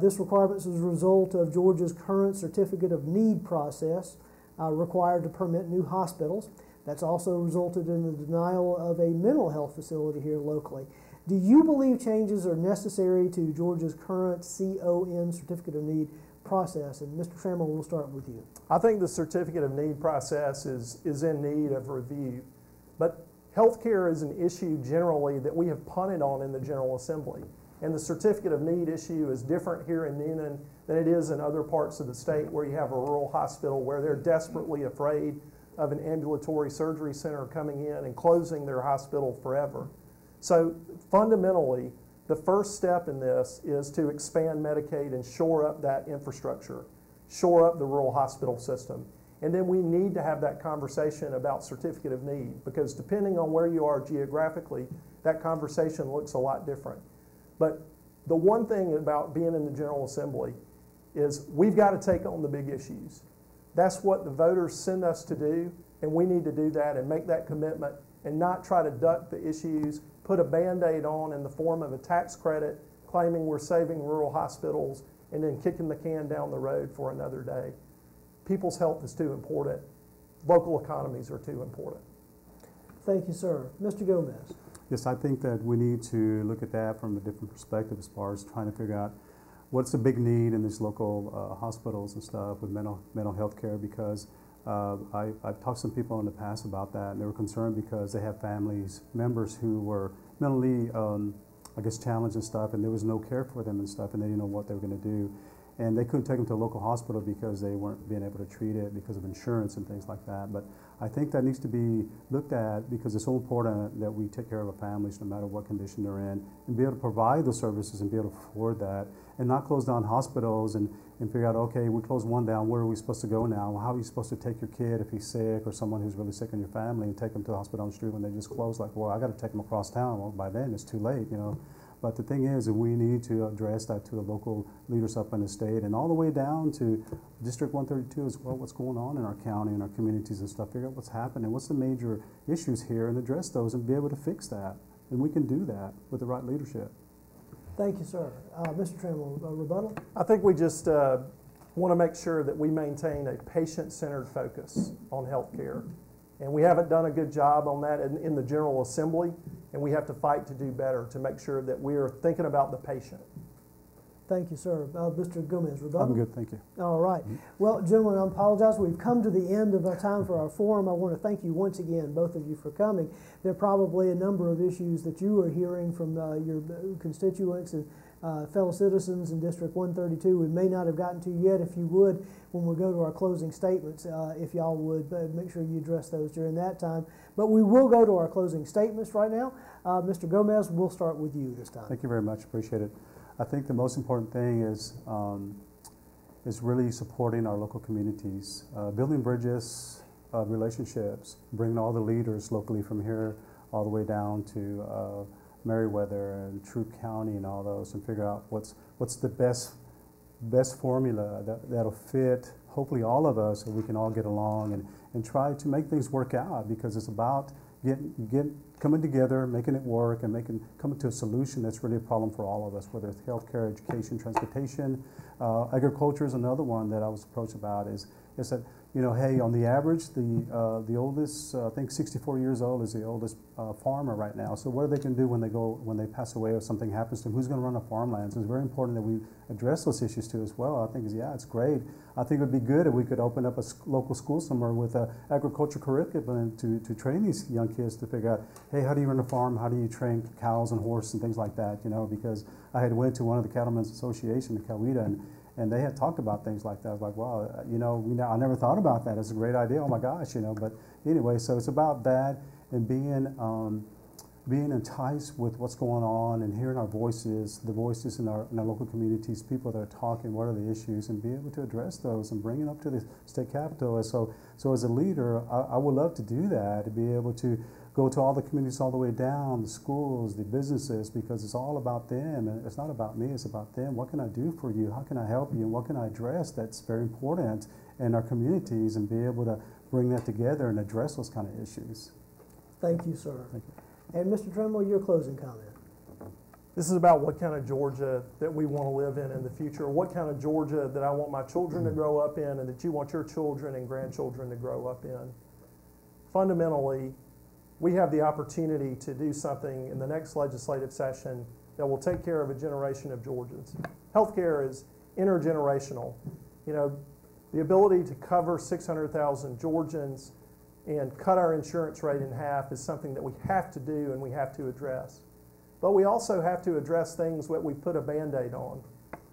This requirement is a result of Georgia's current Certificate of Need process required to permit new hospitals. That's also resulted in the denial of a mental health facility here locally. Do you believe changes are necessary to Georgia's current CON, Certificate of Need, process? And Mr. Trammell, we'll start with you. I think the Certificate of Need process is in need of review. But healthcare is an issue generally that we have punted on in the General Assembly. And the Certificate of Need issue is different here in Noonan than it is in other parts of the state where you have a rural hospital where they're desperately afraid of an ambulatory surgery center coming in and closing their hospital forever. So fundamentally, the first step in this is to expand Medicaid and shore up that infrastructure, shore up the rural hospital system. And then we need to have that conversation about Certificate of Need, because depending on where you are geographically, that conversation looks a lot different. But the one thing about being in the General Assembly is we've got to take on the big issues. That's what the voters send us to do, and we need to do that and make that commitment and not try to duck the issues, put a Band-Aid on in the form of a tax credit, claiming we're saving rural hospitals, and then kicking the can down the road for another day. People's health is too important. Local economies are too important. Thank you, sir. Mr. Gomez. Yes, I think that we need to look at that from a different perspective as far as trying to figure out what's the big need in these local hospitals and stuff with mental health care, because I've talked to some people in the past about that, and they were concerned because they have members who were mentally, challenged and stuff, and there was no care for them and stuff, and they didn't know what they were going to do. And they couldn't take them to a local hospital because they weren't being able to treat it because of insurance and things like that. But I think that needs to be looked at, because it's so important that we take care of our families no matter what condition they're in, and be able to provide those services and be able to afford that, and not close down hospitals and figure out, okay, we close one down, where are we supposed to go now? Well, how are you supposed to take your kid if he's sick, or someone who's really sick in your family, and take them to the hospital on the street when they just close? Like, well, I got to take them across town. Well, by then it's too late, But the thing is that we need to address that to the local leaders up in the state, and all the way down to District 132 as well, what's going on in our county and our communities and stuff, figure out what's happening, what's the major issues here, and address those and be able to fix that. And we can do that with the right leadership. Thank you, sir. Mr. Trammell, rebuttal? I think we just want to make sure that we maintain a patient-centered focus on health care. And we haven't done a good job on that in the General Assembly, and we have to fight to do better to make sure that we are thinking about the patient. Thank you, sir. Mr. Gomez, rebuttal? I'm good, thank you. All right. Well, gentlemen, I apologize. We've come to the end of our time for our forum. I want to thank you once again, both of you, for coming. There are probably a number of issues that you are hearing from your constituents and fellow citizens in District 132 we may not have gotten to yet. If you would, when we go to our closing statements, if y'all would make sure you address those during that time. But we will go to our closing statements right now. Mr. Gomez, we'll start with you this time. Thank you very much, appreciate it. I think the most important thing is really supporting our local communities, building bridges, relationships, bringing all the leaders locally from here all the way down to Meriwether and Troup County and all those, and figure out what's the best formula that'll fit hopefully all of us, so we can all get along and try to make things work out, because it's about coming together, making it work, and coming to a solution that's really a problem for all of us, whether it's healthcare, education, transportation. Agriculture is another one that I was approached about, is that, you know, hey, on the average, the oldest, I think 64 years old is the oldest farmer right now. So what are they going to do when they pass away or something happens to them? Who's going to run the farmlands? It's very important that we address those issues too as well. I think it's great. I think it would be good if we could open up a local school somewhere with an agriculture curriculum to train these young kids to figure out, hey, how do you run a farm? How do you train cows and horses and things like that? You know, because I had went to one of the Cattlemen's Association in Coweta, and they had talked about things like that. I was like, wow, you know, I never thought about that. It's a great idea. Oh my gosh, you know. But anyway, so it's about that and being enticed with what's going on and hearing our voices, the voices in our local communities, people that are talking, what are the issues, and be able to address those and bring it up to the state capitol. And so as a leader, I would love to do that, to be able to go to all the communities all the way down, the schools, the businesses, because it's all about them, and it's not about me, it's about them. What can I do for you? How can I help you? And what can I address that's very important in our communities, and be able to bring that together and address those kind of issues. Thank you, sir. Thank you. And Mr. Tremble, your closing comment. This is about what kind of Georgia that we want to live in the future, what kind of Georgia that I want my children to grow up in, and that you want your children and grandchildren to grow up in. Fundamentally, we have the opportunity to do something in the next legislative session that will take care of a generation of Georgians. Healthcare is intergenerational. You know, the ability to cover 600,000 Georgians and cut our insurance rate in half is something that we have to do and we have to address. But we also have to address things that we put a Band-Aid on.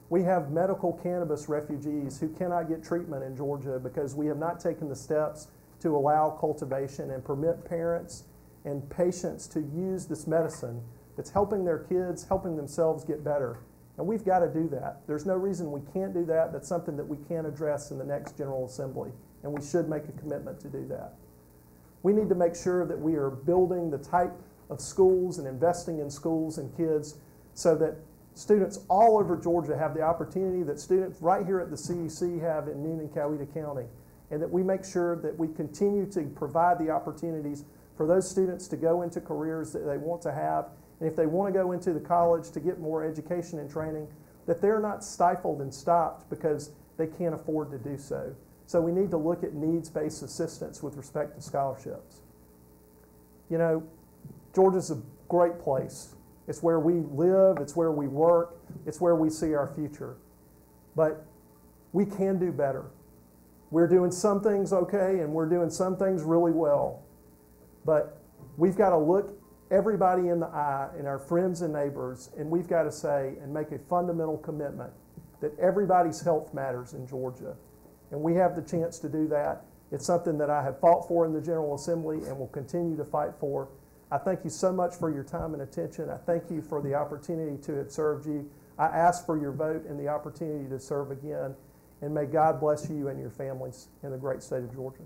We have medical cannabis refugees who cannot get treatment in Georgia because we have not taken the steps to allow cultivation and permit parents and patients to use this medicine that's helping their kids, helping themselves get better. And we've got to do that. There's no reason we can't do that. That's something that we can address in the next General Assembly, and we should make a commitment to do that. We need to make sure that we are building the type of schools and investing in schools and kids so that students all over Georgia have the opportunity that students right here at the CEC have in Newnan, Coweta County, and that we make sure that we continue to provide the opportunities for those students to go into careers that they want to have, and if they want to go into the college to get more education and training, that they're not stifled and stopped because they can't afford to do so. So we need to look at needs-based assistance with respect to scholarships. You know, Georgia's a great place. It's where we live, it's where we work, it's where we see our future. But we can do better. We're doing some things okay, and we're doing some things really well. But we've got to look everybody in the eye, and our friends and neighbors, and we've got to say and make a fundamental commitment that everybody's health matters in Georgia. And we have the chance to do that. It's something that I have fought for in the General Assembly and will continue to fight for. I thank you so much for your time and attention. I thank you for the opportunity to have served you. I ask for your vote and the opportunity to serve again. And may God bless you and your families in the great state of Georgia.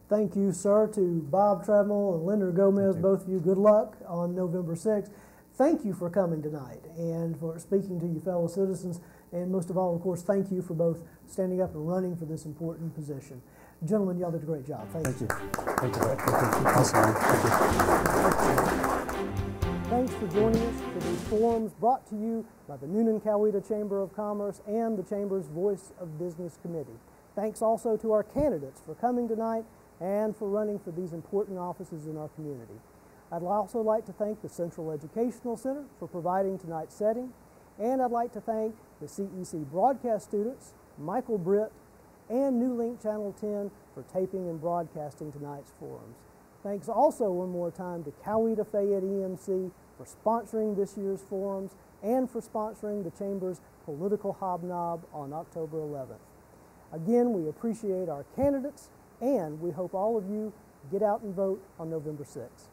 Thank you, sir, to Bob Trammell and Linda Gomez, both of you. Good luck on November 6th. Thank you for coming tonight and for speaking to your fellow citizens. And most of all, of course, thank you for both standing up and running for this important position. Gentlemen, y'all did a great job. Thank you. Thank you. Awesome. Thank you. Thanks for joining us for these forums brought to you by the Newnan-Coweta Chamber of Commerce and the Chamber's Voice of Business Committee. Thanks also to our candidates for coming tonight and for running for these important offices in our community. I'd also like to thank the Central Educational Center for providing tonight's setting, and I'd like to thank the CEC broadcast students, Michael Britt, and New Link Channel 10 for taping and broadcasting tonight's forums. Thanks also one more time to Coweta Fayette EMC for sponsoring this year's forums and for sponsoring the Chamber's Political Hobnob on October 11th. Again, we appreciate our candidates, and we hope all of you get out and vote on November 6th.